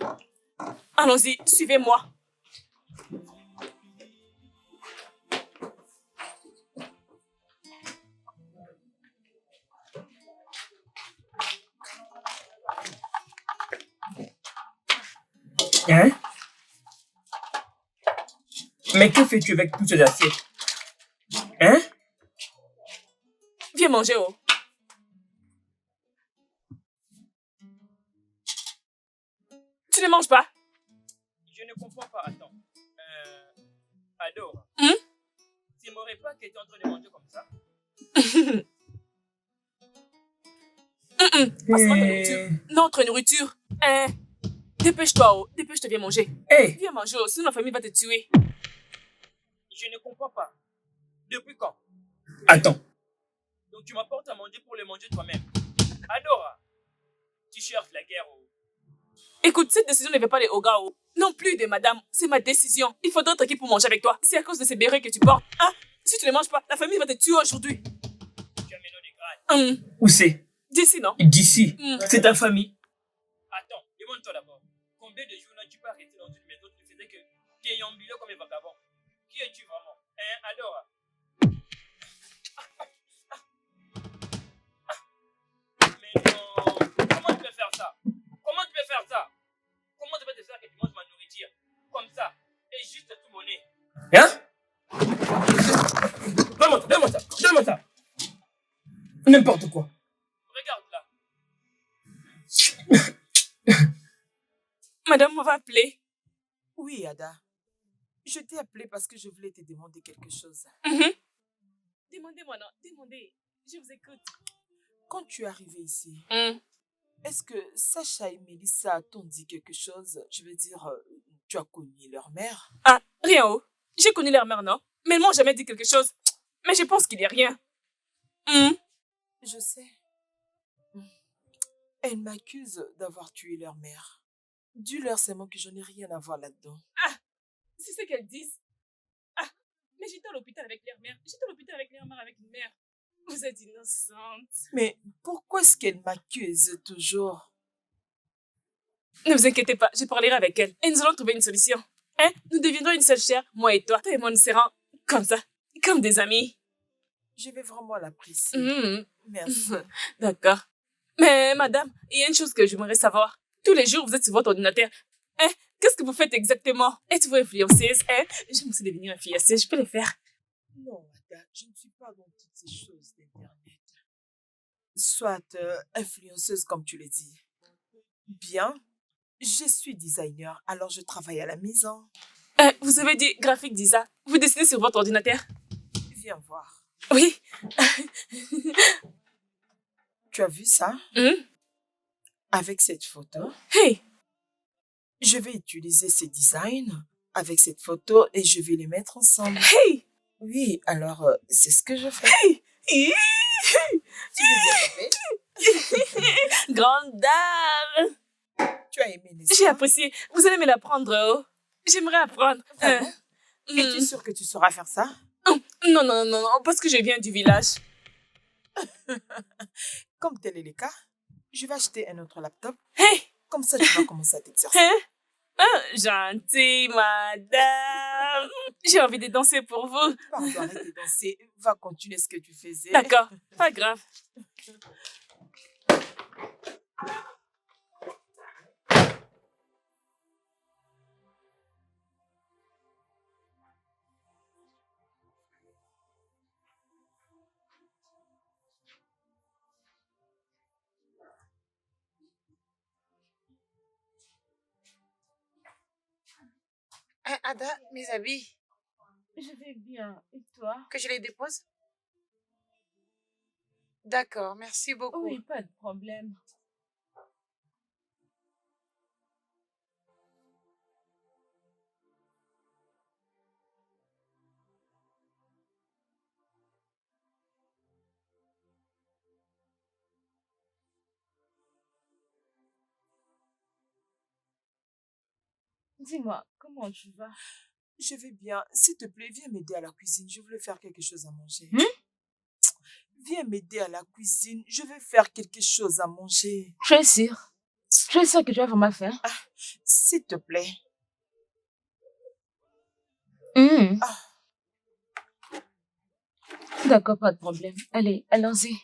Allons-y, suivez-moi. Hein? Mais que fais-tu avec toutes ces assiettes? Hein? Viens manger, oh. Tu ne manges pas? Je ne comprends pas, attends. Adore. Tu m'aurais pas que tu es en train de manger comme ça? Passe-moi ta nourriture. Notre nourriture. Dépêche-toi, oh. Dépêche-toi, viens manger. Hey! Viens manger, oh. Sinon la famille va te tuer. Je ne comprends pas. Depuis quand? Attends. Donc tu m'apportes à manger pour le manger toi-même. Adora, tu cherches la guerre. Oh. Écoute, cette décision ne va pas aller au gars, oh. Non plus de madame. C'est ma décision. Il faudra être qui pour manger avec toi. C'est à cause de ces bérets que tu portes. Hein? Si tu ne manges pas, la famille va te tuer aujourd'hui. Tu as mes noms de grade. Où c'est? D'ici, non? D'ici. C'est ta famille. Attends, demande-toi d'abord. Combien de jours n'as-tu pas resté dans une maison qui faisait que tu es ambulé comme un vagabond? Qui es-tu vraiment? Hein, Adora? Mais non. Comment tu peux faire ça? Comment tu peux faire ça? Comment tu peux te faire que tu manges ma nourriture? Comme ça. Et juste tout mon nez. Hein? Donne-moi ça. Donne-moi ça. N'importe quoi. Regarde là. Madame, on va appeler. Oui, Ada. Je t'ai appelé parce que je voulais te demander quelque chose. Demandez-moi, non? Demandez. Je vous écoute. Quand tu es arrivé ici, est-ce que Sacha et Mélissa t'ont dit quelque chose? Je veux dire, tu as connu leur mère? Ah, rien, oh. J'ai connu leur mère, non? Mais elles m'ont jamais dit quelque chose. Mais je pense qu'il n'y a rien. Je sais. Elles m'accusent d'avoir tué leur mère. Dis-leur seulement que je n'ai rien à voir là-dedans. Ah, c'est ce qu'elles disent. Ah, mais j'étais à l'hôpital avec leur mère. J'étais à l'hôpital avec leur mère, avec une mère. Vous êtes innocente. Mais pourquoi est-ce qu'elles m'accusent toujours? Ne vous inquiétez pas, je parlerai avec elles. Et nous allons trouver une solution. Hein? Nous deviendrons une seule chair, moi et toi. Toi et moi, nous serons comme ça, comme des amis. Je vais vraiment l'apprécier. Merci. D'accord. Mais madame, il y a une chose que j'aimerais savoir. Tous les jours, vous êtes sur votre ordinateur. Hein? Qu'est-ce que vous faites exactement? Êtes-vous influenceuse? Hein? J'aime aussi devenir influenceuse, je peux le faire. Non, Ada, je ne suis pas dans toutes ces choses d'Internet. Soit influenceuse, comme tu le dis. Bien, je suis designer, alors je travaille à la maison. Vous avez dit graphique design. Vous dessinez sur votre ordinateur? Viens voir. Oui. Tu as vu ça? Avec cette photo, Hey! je vais utiliser ces designs avec cette photo et je vais les mettre ensemble. Hey! Oui, alors c'est ce que je fais. Hi! Tu veux bien taper? Grande dame! Tu as aimé, n'est-ce J'ai pas? apprécié. Vous allez me l'apprendre, oh. J'aimerais apprendre. Ah bon? Es-tu sûre que tu sauras faire ça? Non, parce que je viens du village. Comme tel est le cas, Je vais acheter un autre laptop. Hey! Comme ça, tu vas commencer à t'exercer. Hein? Hein? Gentille madame. J'ai envie de danser pour vous. Pardon, arrête de danser. Va continuer ce que tu faisais. D'accord, pas grave. Hein, Ada, mes habits, Je vais bien. Et toi? que je les dépose? D'accord, merci beaucoup. Oui, pas de problème. Dis-moi, comment tu vas? Je vais bien. S'il te plaît, viens m'aider à la cuisine. Je voulais faire quelque chose à manger. Viens m'aider à la cuisine. Je vais faire quelque chose à manger. Je suis sûre. Je suis sûre que tu vas vraiment faire. S'il te plaît. D'accord, pas de problème. Allez, allons-y.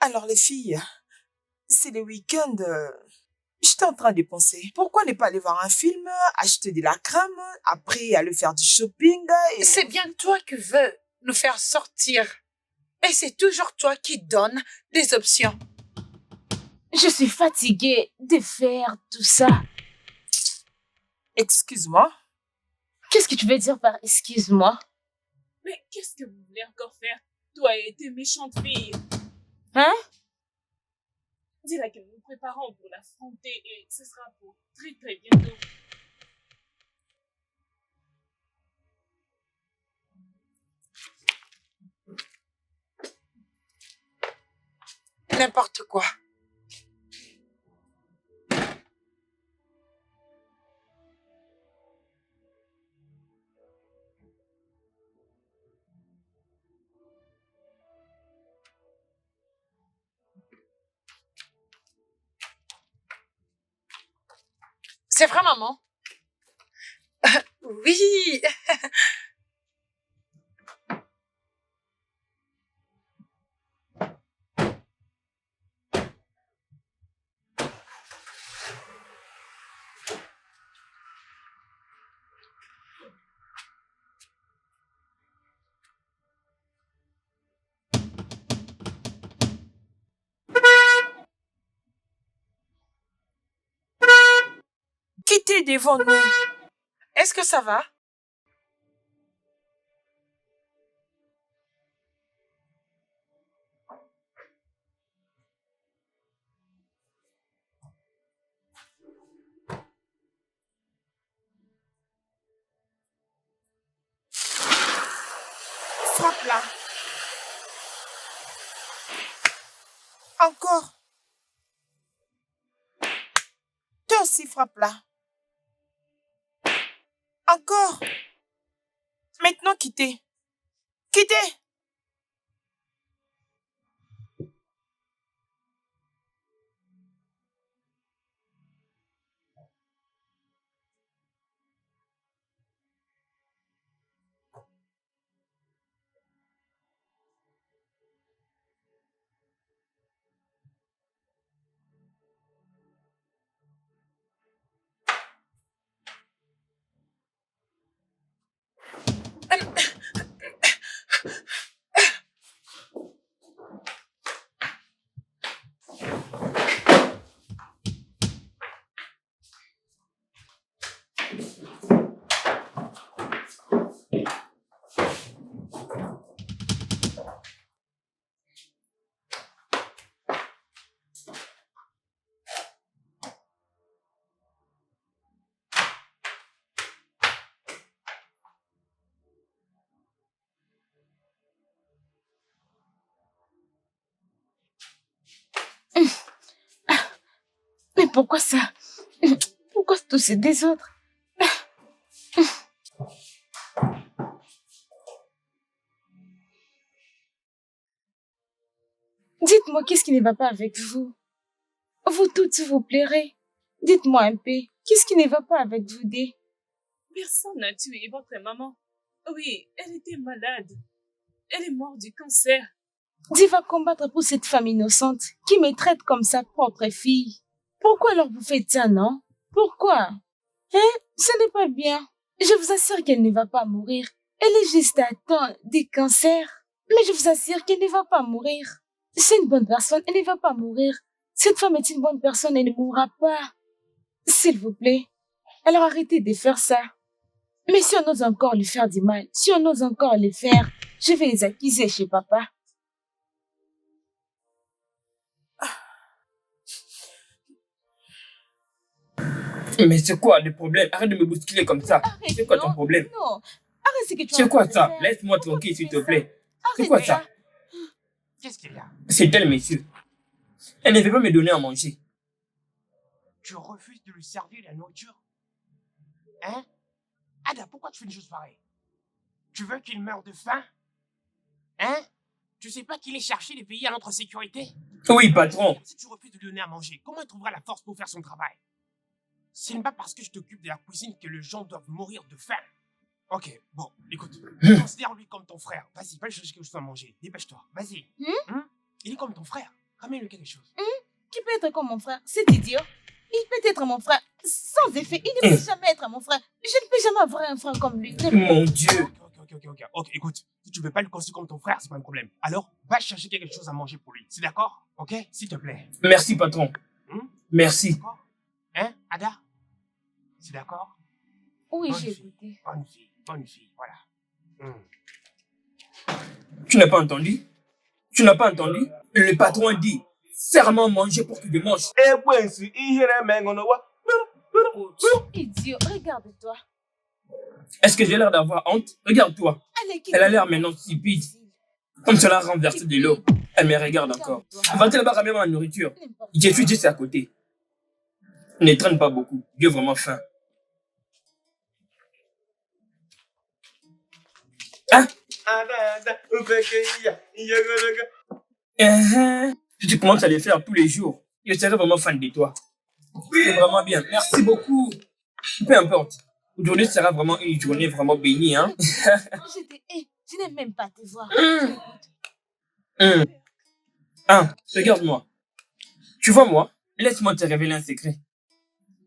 Alors les filles, c'est le week-end. J'étais en train de penser. Pourquoi ne pas aller voir un film, acheter de la crème, après aller faire du shopping et... C'est bien toi qui veux nous faire sortir. Et c'est toujours toi qui donne des options. Je suis fatiguée de faire tout ça. Excuse-moi. Qu'est-ce que tu veux dire par excuse-moi? Mais qu'est-ce que vous voulez encore faire? Toi et tes méchantes filles. Hein? Dis-la que nous nous préparons pour l'affronter et ce sera pour très très bientôt. N'importe quoi. C'est vrai, maman? Oui. Quittez devant nous. Est-ce que ça va? Frappe là. Encore. Toi aussi, frappe là. Encore. Maintenant, quittez. Quittez. Pourquoi ça? Pourquoi tous ces désordres? Dites-moi, qu'est-ce qui ne va pas avec vous? Vous toutes vous plairez. Dites-moi un peu, qu'est-ce qui ne va pas avec vous, Dé? Personne n'a tué votre maman. Oui, elle était malade. Elle est morte du cancer. Dé va combattre pour cette femme innocente qui me traite comme sa propre fille. Pourquoi alors vous faites ça, non? Pourquoi? Hein? Ce n'est pas bien. Je vous assure qu'elle ne va pas mourir. Elle est juste à temps des cancers. Mais je vous assure qu'elle ne va pas mourir. C'est une bonne personne, elle ne va pas mourir. Cette femme est une bonne personne, elle ne mourra pas. S'il vous plaît. Alors arrêtez de faire ça. Mais si on ose encore lui faire du mal, si on ose encore les faire, je vais les accuser chez papa. Mais c'est quoi le problème? Arrête de me bousculer comme ça. Arrête, C'est quoi non, ton problème? Non, arrête ce que tu es C'est en quoi train de ça? faire. Laisse-moi Pourquoi tranquille, tu s'il fais te plaît. C'est Arrête quoi ça. ça? Qu'est-ce qu'il y a? C'est elle, monsieur. Elle ne veut pas me donner à manger. Tu refuses de lui servir la nourriture? Hein? Ada, pourquoi tu fais une chose pareille? Tu veux qu'il meure de faim? Hein? Tu sais pas qu'il est cherché les pays à notre sécurité? Oui, patron. Si tu refuses de lui donner à manger, comment il trouvera la force pour faire son travail? Ce n'est pas parce que je t'occupe de la cuisine que les gens doivent mourir de faim. Ok, bon, écoute. Considère-lui comme ton frère. Vas-y, va lui chercher quelque chose à manger. Dépêche-toi, vas-y. Il est comme ton frère. Ramène-lui quelque chose. Qui peut être comme mon frère? C'est idiot. Il peut être mon frère. Sans effet, il ne peut jamais être mon frère. Je ne peux jamais avoir un frère comme lui. Mon Dieu. Ok, écoute. Si tu veux pas le considérer comme ton frère, c'est pas un problème. Alors, va chercher quelque chose à manger pour lui. C'est d'accord? Ok? S'il te plaît. Merci, patron. Merci. D'accord? Hein, Ada? C'est d'accord? Oui, Bonne j'ai fille. écouté. Bonne fille, voilà. Tu n'as pas entendu? Tu n'as pas entendu? Le patron a dit, serment manger pour que je mange. Idiot, regarde-toi. Est-ce que j'ai l'air d'avoir honte? Regarde-toi. Allez, quitte. Elle a l'air maintenant stupide. Comme cela a renversé de l'eau. Elle me regarde encore. Va-t-elle là-bas ramener ma nourriture? Je suis juste à côté. Ne traîne pas beaucoup. J'ai vraiment faim. Hein? Si tu commences à les faire tous les jours, je serai vraiment fan de toi. C'est vraiment bien. Merci beaucoup. Peu importe. Aujourd'hui sera vraiment une journée vraiment bénie, hein? Je te hais. Je n'aime même pas te voir. Ah, regarde-moi. Tu vois moi, laisse-moi te révéler un secret.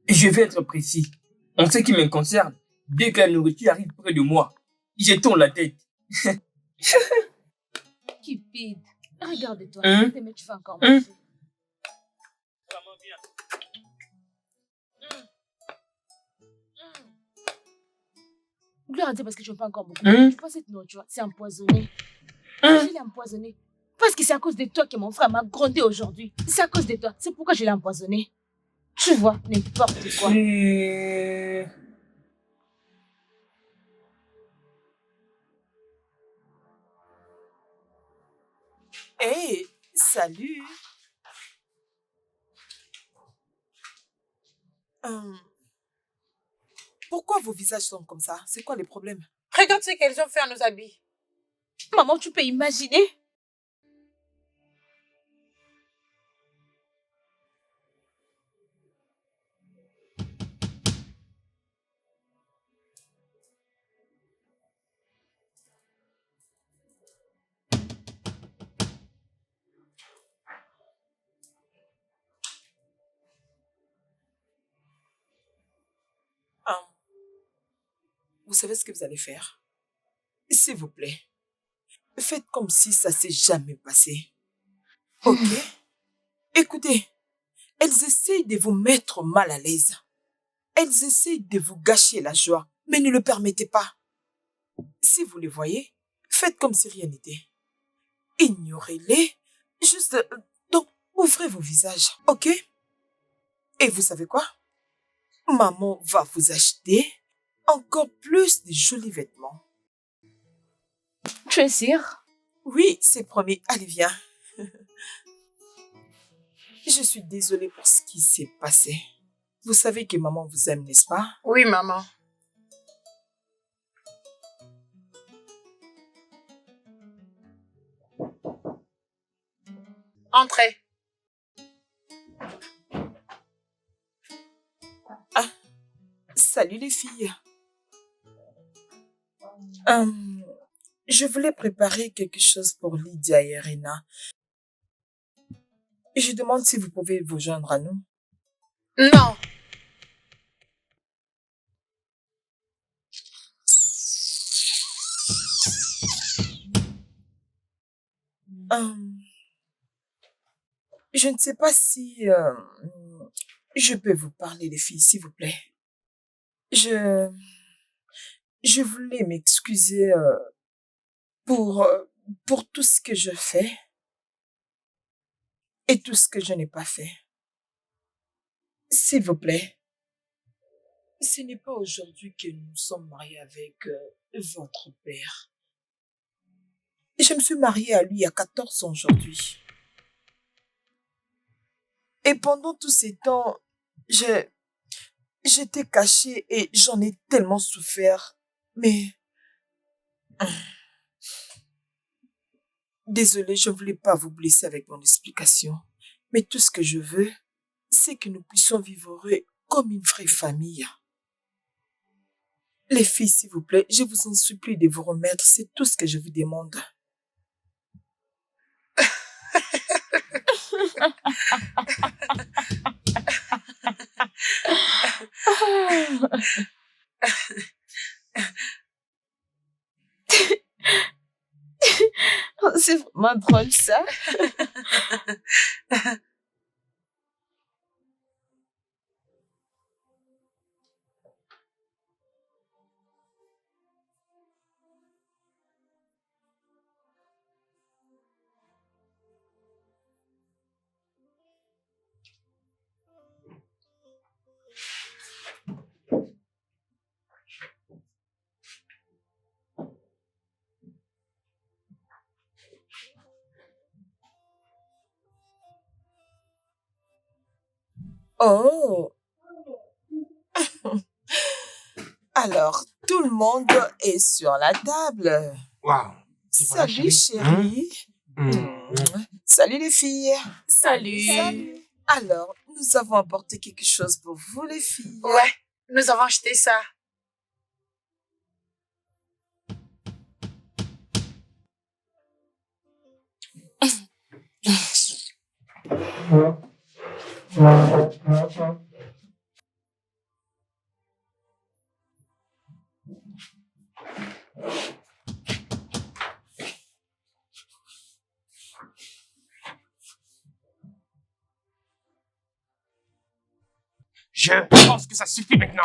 Et je vais être précis. En ce qui me concerne, dès que la nourriture arrive près de moi, je tourne la tête. Cupide. Regarde-toi. Mais tu vas encore Vraiment bien. Gloire à Dieu parce que tu n'as pas encore beaucoup. Tu vois cette nourriture, c'est empoisonné. Je l'ai empoisonné. Parce que c'est à cause de toi que mon frère m'a grondé aujourd'hui. C'est à cause de toi. C'est pourquoi je l'ai empoisonné. Tu vois, n'importe quoi. Hey, salut. Pourquoi vos visages sont comme ça? C'est quoi les problèmes? Regarde ce qu'elles ont fait à nos habits. Maman, tu peux imaginer? Vous savez ce que vous allez faire? S'il vous plaît, faites comme si ça s'est jamais passé. Ok? Écoutez, elles essayent de vous mettre mal à l'aise. Elles essayent de vous gâcher la joie, mais ne le permettez pas. Si vous les voyez, faites comme si rien n'était. Ignorez-les, juste... donc, ouvrez vos visages, ok? Et vous savez quoi? Maman va vous acheter encore plus de jolis vêtements. Tu es sûre? Oui, c'est promis. Allez, viens. Je suis désolée pour ce qui s'est passé. Vous savez que maman vous aime, n'est-ce pas? Oui, maman. Entrez. Salut les filles. Je voulais préparer quelque chose pour Lydia et Irina. Je demande si vous pouvez vous joindre à nous. Non. Je ne sais pas si je peux vous parler, les filles, s'il vous plaît. Je voulais m'excuser pour tout ce que je fais et tout ce que je n'ai pas fait. S'il vous plaît. Ce n'est pas aujourd'hui que nous sommes mariés avec votre père. Je me suis mariée à lui il y a 14 ans aujourd'hui. Et pendant tous ces temps, j'étais cachée et j'en ai tellement souffert. Mais désolée, je ne voulais pas vous blesser avec mon explication. Mais tout ce que je veux, c'est que nous puissions vivre heureux comme une vraie famille. Les filles, s'il vous plaît, je vous en supplie de vous remettre. C'est tout ce que je vous demande. C'est vraiment drôle, ça. Oh. Alors, tout le monde est sur la table. Waouh. Salut, chérie. Salut, les filles. Salut. Alors, nous avons apporté quelque chose pour vous, les filles. Ouais, nous avons acheté ça. Je pense que ça suffit maintenant.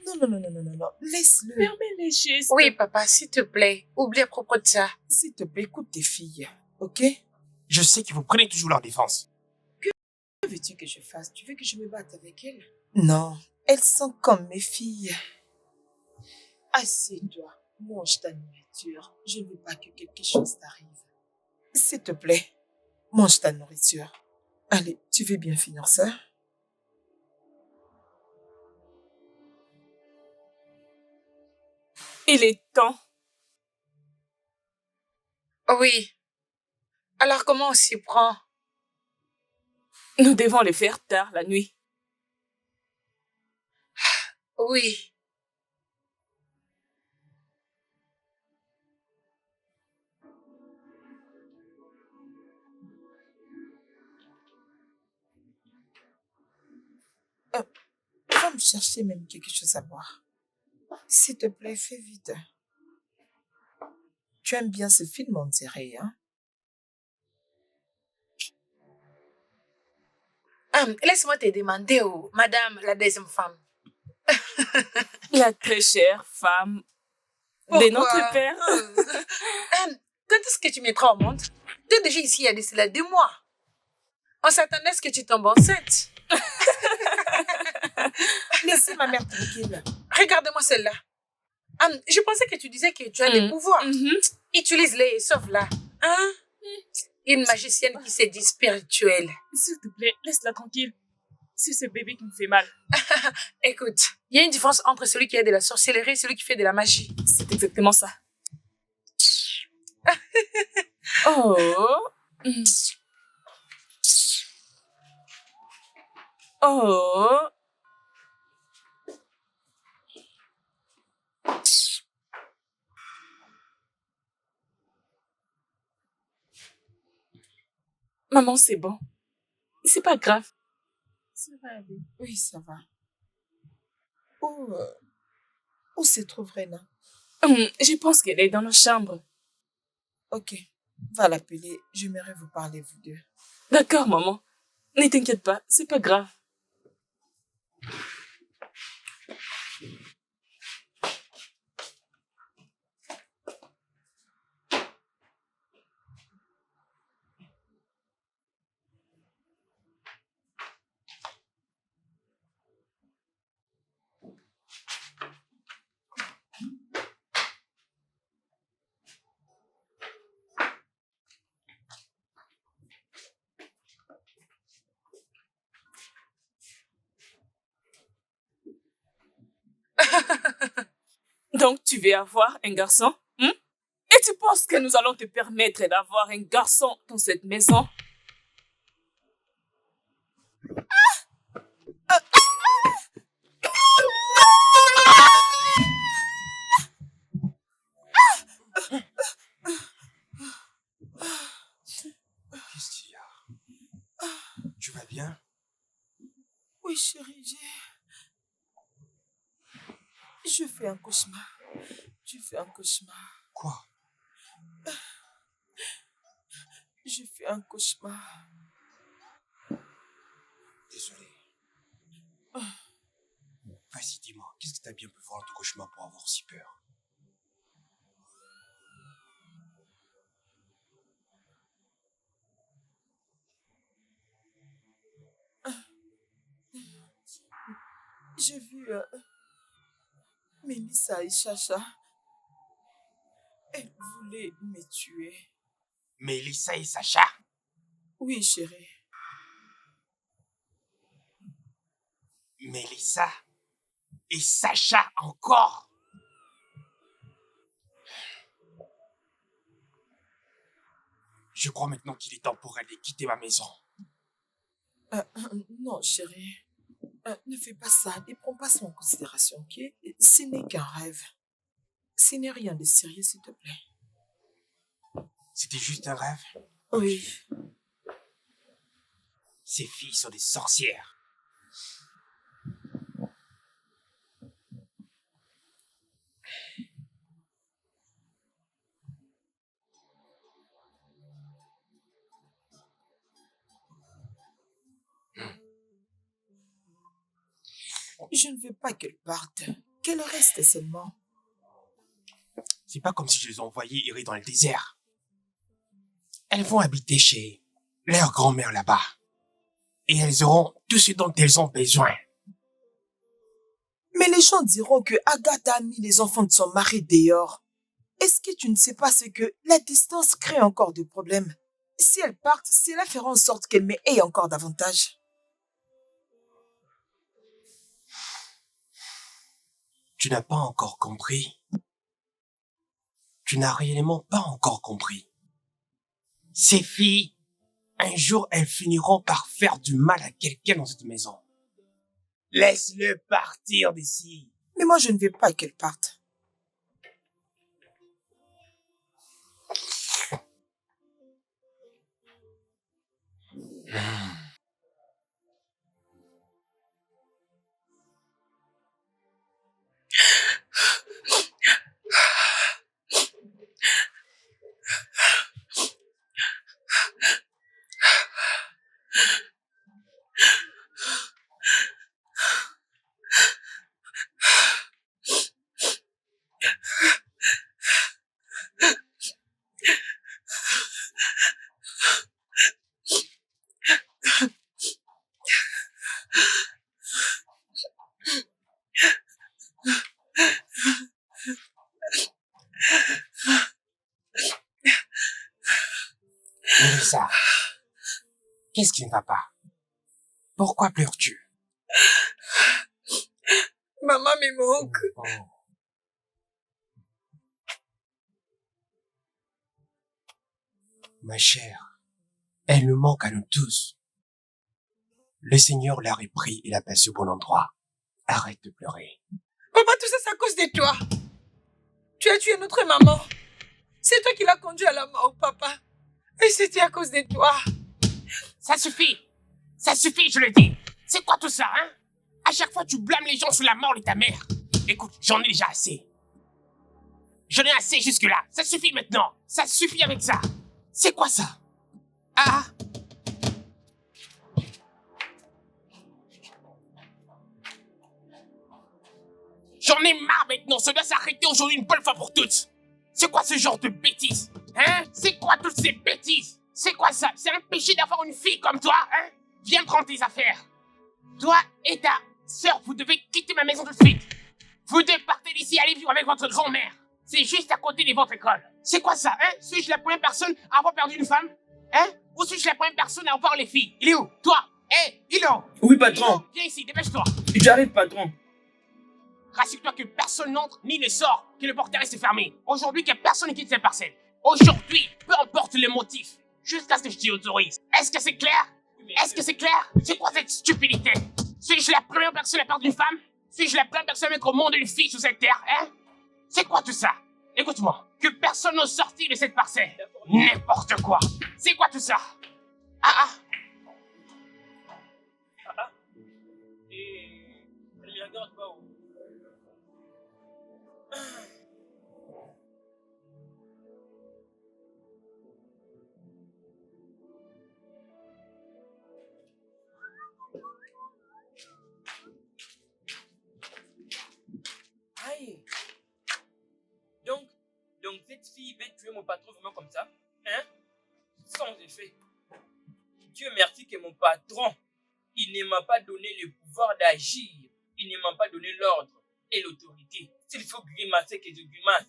Non. Laisse-le. Permets les gestes. Oui, papa, s'il te plaît, oublie à propos de ça. S'il te plaît, écoute tes filles, ok? Je sais que vous prenez toujours leur défense. Que veux-tu que je fasse? Tu veux que je me batte avec elles? Non, elles sont comme mes filles. Assieds-toi, mange ta nourriture. Je ne veux pas que quelque chose t'arrive. S'il te plaît, mange ta nourriture. Allez, tu veux bien finir ça? Il est temps. Oui. Alors comment on s'y prend? Nous devons les faire tard la nuit. Oui. Va me chercher même quelque chose à boire. S'il te plaît, fais vite. Tu aimes bien ce film, on dirait, hein? Laisse-moi te demander, oh, madame, la deuxième femme. La très chère femme de notre père. Quand est-ce que tu mettras au monde? Tu es déjà ici il y a de cela 2 mois. On s'attendait à ce que tu tombes enceinte. Laissez ma mère tranquille. Regarde-moi celle-là. Je pensais que tu disais que tu as des pouvoirs. Utilise-les, sauve-la. Hein? Une magicienne qui s'est dit spirituelle. S'il te plaît, laisse-la tranquille. C'est ce bébé qui me fait mal. Écoute, il y a une différence entre celui qui a de la sorcellerie et celui qui fait de la magie. C'est exactement ça. Oh. Mm. Oh. Maman, c'est bon. C'est pas grave. Ça va aller. Oui, ça va. Où se trouve Rena? Je pense qu'elle est dans la chambre. Ok, va l'appeler. J'aimerais vous parler, vous deux. D'accord, maman. Ne t'inquiète pas, c'est pas grave. Donc, tu veux avoir un garçon? Et tu penses que nous allons te permettre d'avoir un garçon dans cette maison? Qu'est-ce qu'il y a? Tu vas bien? Oui, chérie, je fais un cauchemar. Je fais un cauchemar. Quoi? Je fais un cauchemar. Désolé. Vas-y, dis-moi, qu'est-ce que t'as bien pu voir dans ton cauchemar pour avoir si peur? J'ai vu Mélissa et Chacha. Elles voulaient me tuer. Mélissa et Sacha. Oui, chérie. Mélissa et Sacha encore. Je crois maintenant qu'il est temps pour elle de quitter ma maison. Non, chérie. Ne fais pas ça. Ne prends pas ça en considération, ok? Ce n'est qu'un rêve. Ce n'est rien de sérieux, s'il te plaît. C'était juste un rêve. Oui. Ces filles sont des sorcières. Je ne veux pas qu'elle parte. Qu'elle reste seulement. C'est pas comme si je les envoyais errer dans le désert. Elles vont habiter chez leur grand-mère là-bas. Et elles auront tout ce dont elles ont besoin. Mais les gens diront que Agatha a mis les enfants de son mari dehors. Est-ce que tu ne sais pas ce que la distance crée encore de problèmes? Si elles partent, cela fera en sorte qu'elle me haie encore davantage. Tu n'as pas encore compris. Tu n'as réellement pas encore compris. Ces filles, un jour, elles finiront par faire du mal à quelqu'un dans cette maison. Laisse-le partir d'ici. Mais moi, je ne veux pas qu'elle parte. Qu'est-ce qui ne va pas? Pourquoi pleures-tu? Maman me manque. Oh. Ma chère, elle nous manque à nous tous. Le Seigneur l'a repris et l'a placé au bon endroit. Arrête de pleurer. Papa, tout ça, c'est à cause de toi. Tu as tué notre maman. C'est toi qui l'as conduit à la mort, papa. Et c'était à cause de toi. Ça suffit! Ça suffit, je le dis! C'est quoi tout ça, hein? À chaque fois, tu blâmes les gens sur la mort de ta mère. Écoute, j'en ai déjà assez. J'en ai assez jusque-là. Ça suffit maintenant. Ça suffit avec ça. C'est quoi ça? Ah! J'en ai marre maintenant. Ça doit s'arrêter aujourd'hui une bonne fois pour toutes. C'est quoi ce genre de bêtises? Hein? C'est quoi toutes ces bêtises? C'est quoi ça? C'est un péché d'avoir une fille comme toi, hein? Viens prendre tes affaires. Toi et ta sœur, vous devez quitter ma maison tout de suite. Vous devez partir d'ici et aller vivre avec votre grand-mère. C'est juste à côté de votre école. C'est quoi ça, hein? Suis-je la première personne à avoir perdu une femme? Hein? Ou suis-je la première personne à avoir les filles? Il est où? Toi? Hé, il est où? Oui, patron. Viens ici, dépêche-toi. J'arrive, patron. Rassure-toi que personne n'entre ni ne sort, que le portail reste fermé. Aujourd'hui, que personne ne quitte cette parcelle. Aujourd'hui, peu importe le motif, jusqu'à ce que je t'y autorise. Est-ce que c'est clair? Est-ce que c'est clair? C'est quoi cette stupidité? Suis-je la première personne à perdre une femme? Suis-je la première personne à mettre au monde une fille sur cette terre, hein? C'est quoi tout ça? Écoute-moi, que personne n'ose sortir de cette parcelle. N'importe quoi. C'est quoi tout ça? Ah. Et elle me regarde pas. Aïe. Donc cette fille va tuer mon patron vraiment comme ça, hein? Sans effet. Dieu merci que mon patron, il ne m'a pas donné le pouvoir d'agir. Il ne m'a pas donné l'ordre et l'autorité. S'il faut grimacer, que je grimace.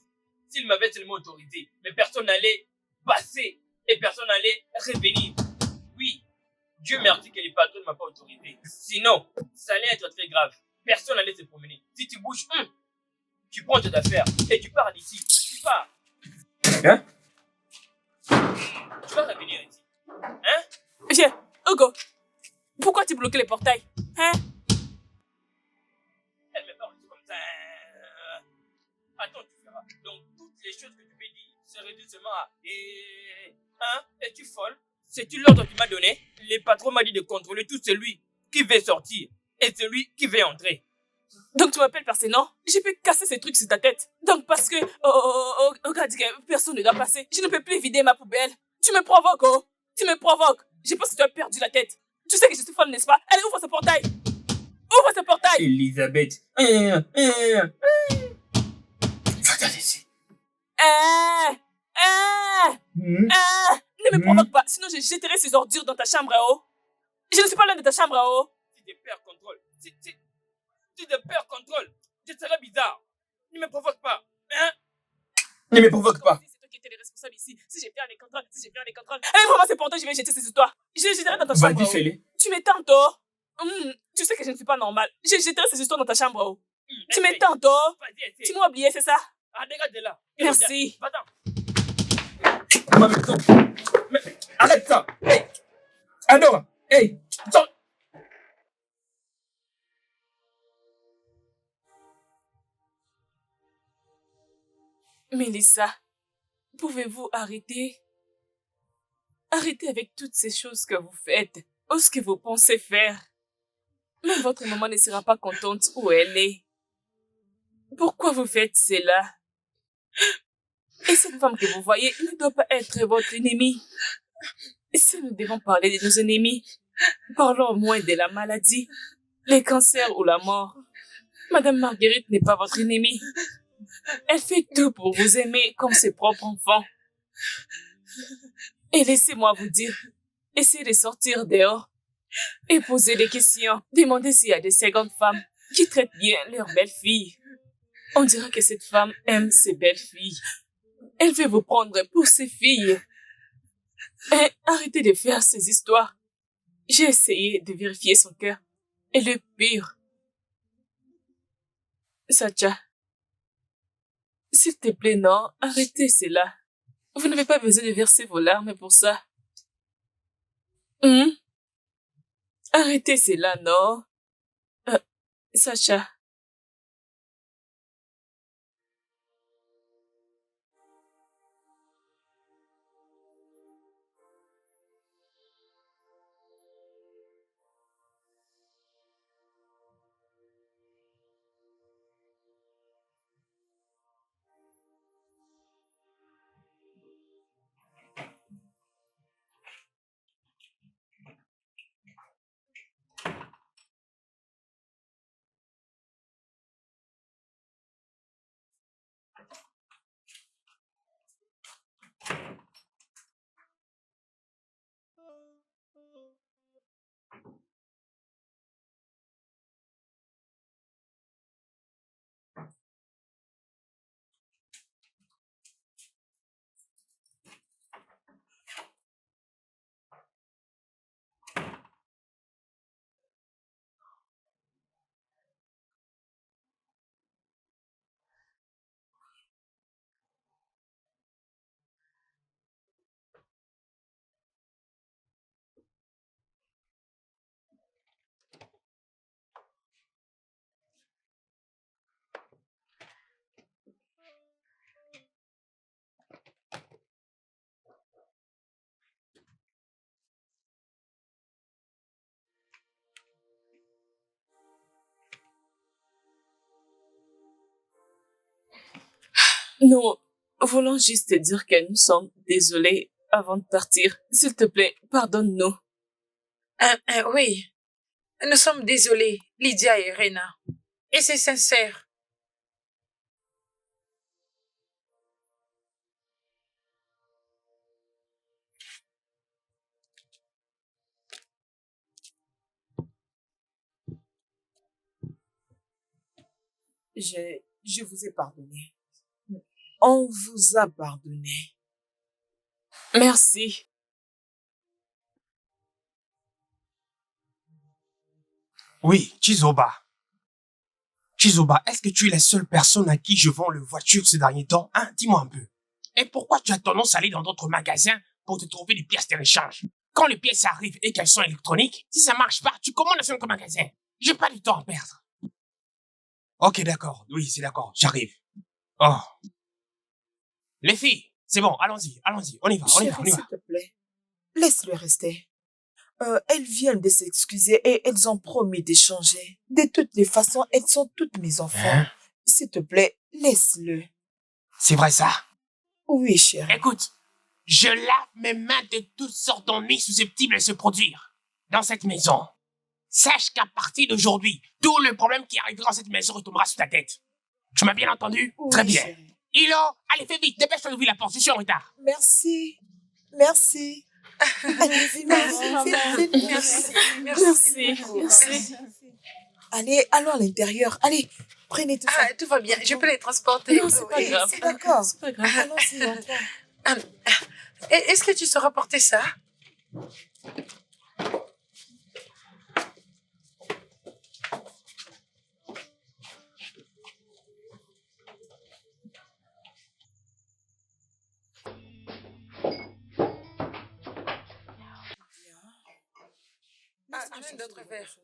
S'il m'avait seulement autorisé, mais personne n'allait passer et personne n'allait revenir. Oui, Dieu merci que le patron ne m'a pas autorisé. Sinon, ça allait être très grave. Personne n'allait se promener. Si tu bouges, tu prends tes affaires et tu pars d'ici. Tu pars. Hein? Tu vas revenir ici. Hein? Viens, Hugo. Pourquoi tu bloques les portails? Hein? Elle me parle comme ça. Attends, tu feras. Donc, toutes les choses que tu peux dire se réduisent seulement à hein? Es-tu folle? C'est-tu l'ordre que tu m'as donné? Le patron m'a dit de contrôler tout celui qui veut sortir et celui qui veut entrer. Donc tu m'appelles parce que non? J'ai pu casser ces trucs sur ta tête. Donc parce que, regarde, personne ne doit passer. Je ne peux plus vider ma poubelle. Tu me provoques, oh. Tu me provoques. Je pense que tu as perdu la tête. Tu sais que je suis folle, n'est-ce pas? Allez, ouvre ce portail. Ouvre ce portail. Elisabeth. Va-t'en ici. Ne me provoque pas, sinon je jetterai ces ordures dans ta chambre à eau. Je ne suis pas loin de ta chambre à eau. Si tu perds contrôle, si tu perds contrôle, ce serait bizarre. Ne me provoque pas. Hein? Ne me provoque pas. C'est toi qui étais le responsable ici. Si j'ai perdu les contrôles, Allez, vraiment, c'est pour toi, je vais jeter ces histoires. Je les jetterai dans ta chambre. Vas-y, fais-les. Tu me tentes, oh. Tu sais que je ne suis pas normale. Je jetterai ces histoires dans ta chambre, oh. Tu me tentes, oh. Vas-y, essaye. Tu m'as oublié, c'est ça? Ah, dégage de là. Merci. Va-t'en. Mais arrête ça. Hey. Adora. Hey. Sors. Mélissa, pouvez-vous arrêter? Arrêtez avec toutes ces choses que vous faites, ou ce que vous pensez faire. Même votre maman ne sera pas contente où elle est. Pourquoi vous faites cela? Et cette femme que vous voyez ne doit pas être votre ennemie. Si nous devons parler de nos ennemis, parlons au moins de la maladie, les cancers ou la mort. Madame Marguerite n'est pas votre ennemie. Elle fait tout pour vous aimer comme ses propres enfants. Et laissez-moi vous dire, essayez de sortir dehors et poser des questions. Demandez s'il y a des secondes femmes qui traitent bien leurs belles-filles. On dirait que cette femme aime ses belles-filles. Elle veut vous prendre pour ses filles. Et arrêtez de faire ces histoires. J'ai essayé de vérifier son cœur. Et le pire. Satya, s'il te plaît, non, arrêtez cela. Vous n'avez pas besoin de verser vos larmes pour ça. Arrêtez cela, non? Sacha. Nous voulons juste te dire que nous sommes désolés avant de partir. S'il te plaît, pardonne-nous. Oui, nous sommes désolés, Lydia et Rena. Et c'est sincère. Je vous ai pardonné. On vous a pardonné. Merci. Oui, Chizoba. Chizoba, est-ce que tu es la seule personne à qui je vends le voiture ces derniers temps? Hein, dis-moi un peu. Et pourquoi tu as tendance à aller dans d'autres magasins pour te trouver des pièces de rechange? Quand les pièces arrivent et qu'elles sont électroniques, si ça marche pas, tu commandes dans un autre magasin. J'ai pas du temps à perdre. Ok, d'accord. Oui, c'est d'accord. J'arrive. Oh. Les filles, c'est bon, allons-y, on y va, on y va, on y Chérie, va. s'il te plaît, laisse-le rester. Elles viennent de s'excuser et elles ont promis d'échanger. De toutes les façons, elles sont toutes mes enfants. Hein? S'il te plaît, laisse-le. C'est vrai ça? Oui, chérie. Écoute, je lave mes mains de toutes sortes d'ennuis susceptibles de se produire dans cette maison. Sache qu'à partir d'aujourd'hui, tout le problème qui arrivera dans cette maison retombera sur ta tête. Tu m'as bien entendu? Oui, Très bien. chérie. Hilo, allez, fais vite, dépêche-toi d'ouvrir la porte, je suis en retard. Merci. Merci. Allez, vite, vite, vite. Merci. Allez, allons à l'intérieur. Allez, prenez tout ça. Ah, tout va bien, je peux les transporter. Non, c'est pas Oui. grave. C'est d'accord. C'est pas grave. Allons-y, entrons. Est-ce que tu sauras porter ça? Amène d'autres verres.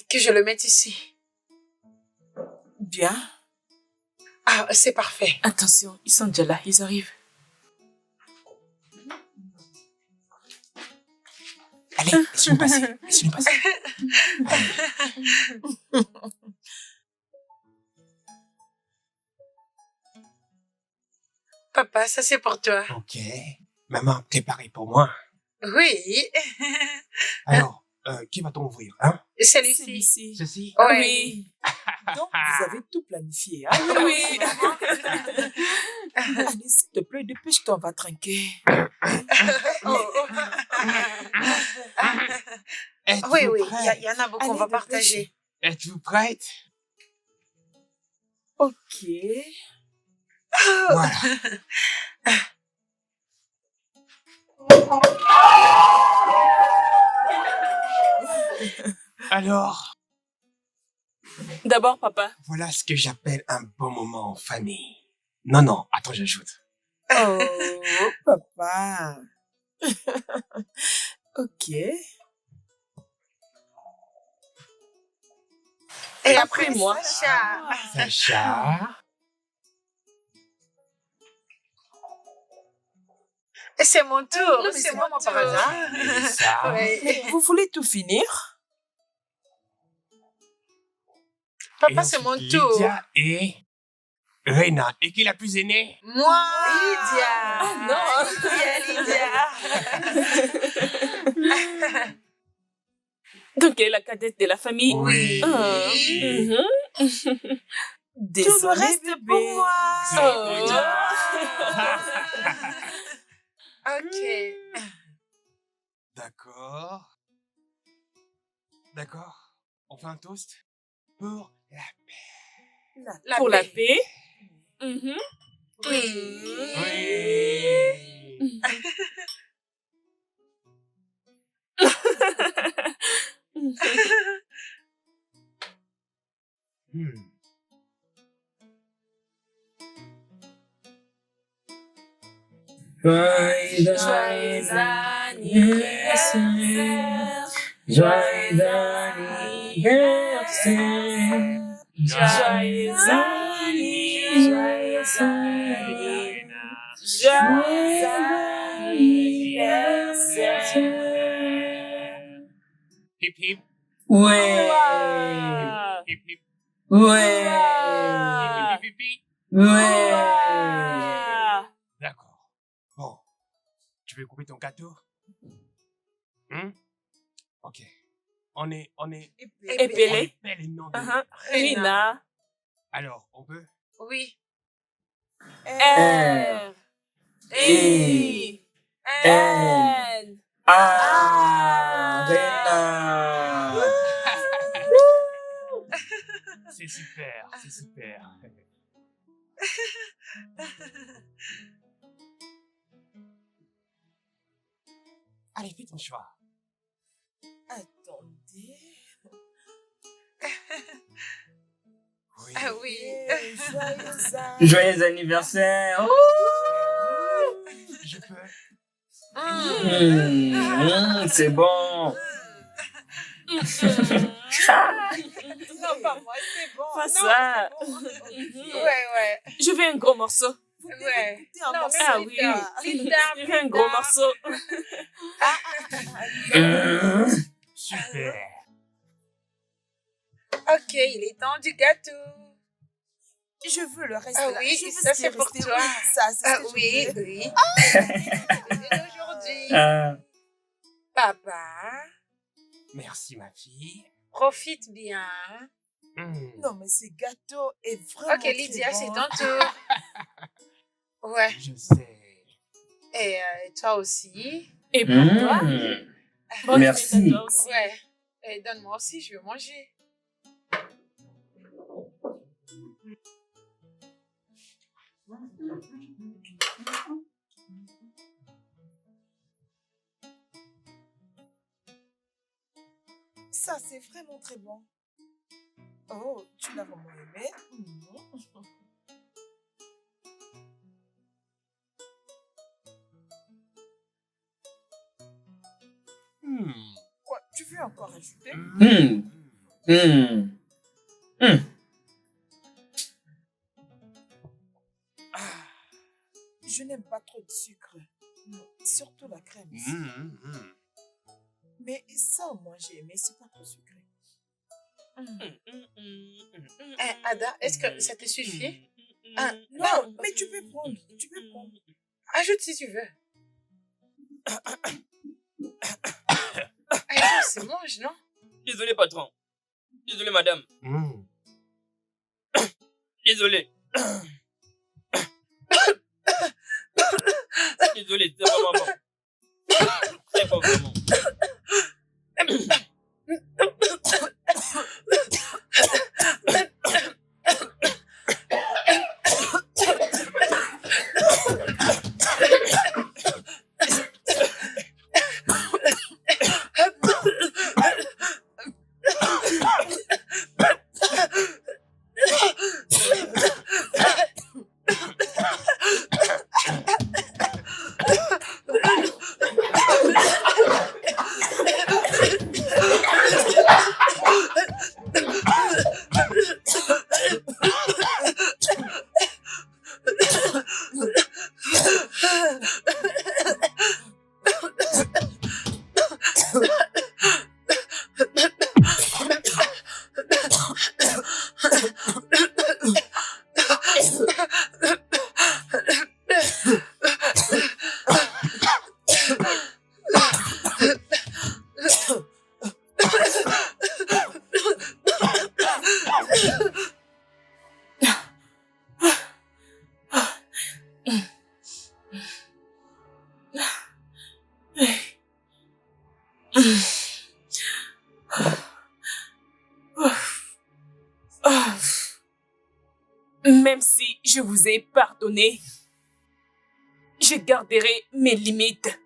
Que je le mette ici. Bien. Ah, c'est parfait. Attention, ils sont déjà là, ils arrivent. Allez, laisse-nous passer, laisse-nous passer. Papa, ça c'est pour toi. Ok. Maman, préparez pour moi. Oui. Alors, qui va-t-on ouvrir, hein? Celui-ci. Celui-ci. Ceci? Oui. Donc, vous avez tout planifié. Hein? Oui. Allez, s'il te plaît, dépêche-toi, on va trinquer. Oh, oh. Êtes-vous Oui, oui, prêts? il y en a beaucoup, Allez, on va dépêche. partager. Êtes-vous prête? Ok. Voilà. Alors, D'abord, papa. voilà ce que j'appelle un bon moment en famille. Non, non, attends, j'ajoute. Oh, papa. Ok. Et Après après moi. Sacha. Sacha. Et c'est mon tour. non, mais C'est c'est moi, mon par tour. hasard. Elisa. Ouais. Vous voulez tout finir? Papa, Et c'est mon ensuite, tour. Lydia et Reina. Et qui est la plus aînée? Moi. Lydia. Ah, Lydia. Donc, elle est la cadette de la famille. Oui. Ah, mhm. Désolé, Tout le reste bébé. pour moi. Oh. Ok. D'accord. D'accord. On fait un toast pour la paix. Pour la paix. Mhm. Oui. Hmm. Joyeux anniversaire. Joyeux anniversaire. Joyeux anniversaire. Hip hip. Ouais. Ouah. Hip hip. Ouais. Ouah. Hip hip hip. Ouais. Ouah. D'accord. Bon. Tu veux couper ton gâteau? Ok. On est Épelé. bel et non de... Uh-huh. Rina. Alors, on peut? Oui. R. I. N. Ah, Reina. C'est super, c'est super. Allez, fais ton choix. Attendez. Oui. Ah oui. Joyeux anniversaire. Je peux? C'est bon. Non, pas moi, c'est bon. Pas Non, ça. c'est bon. Ouais. Je veux un gros morceau. Vous Ouais. devez goûter un Non, morceau. Ah mais oui. Linda, Je veux un gros morceau. Super. Ok, il est temps du gâteau. Je veux le reste. Ah là. oui, Je veux ça, ce qui c'est est pour resté. toi. Oui, ça, c'est Ah ce que je oui, veux. oui. C'est aujourd'hui. Papa, Merci, ma fille. profite bien. Non, mais ce gâteau est vraiment Ok, Lydia, très c'est bon. ton tour. Ouais. Je sais. Et toi aussi. Et pour toi? Bonne Merci. fête à toi aussi. Ouais. Et donne-moi aussi, je veux manger. Ça, c'est vraiment très bon. Oh, tu l'as vraiment aimé? Quoi, tu veux encore ajouter? Je n'aime pas trop de sucre. Non, surtout la crème. Mais ça, moi, j'ai aimé. C'est pas trop sucré. Ada, est-ce que ça te suffit? Ah, Non, mais tu peux prendre. Tu peux prendre. ajoute si tu veux. Allez, c'est mange, non? Désolé, patron. Désolé, madame. Désolé. Désolé, c'est vraiment bon. Très fort, vraiment. Même si je vous ai pardonné, je garderai mes limites.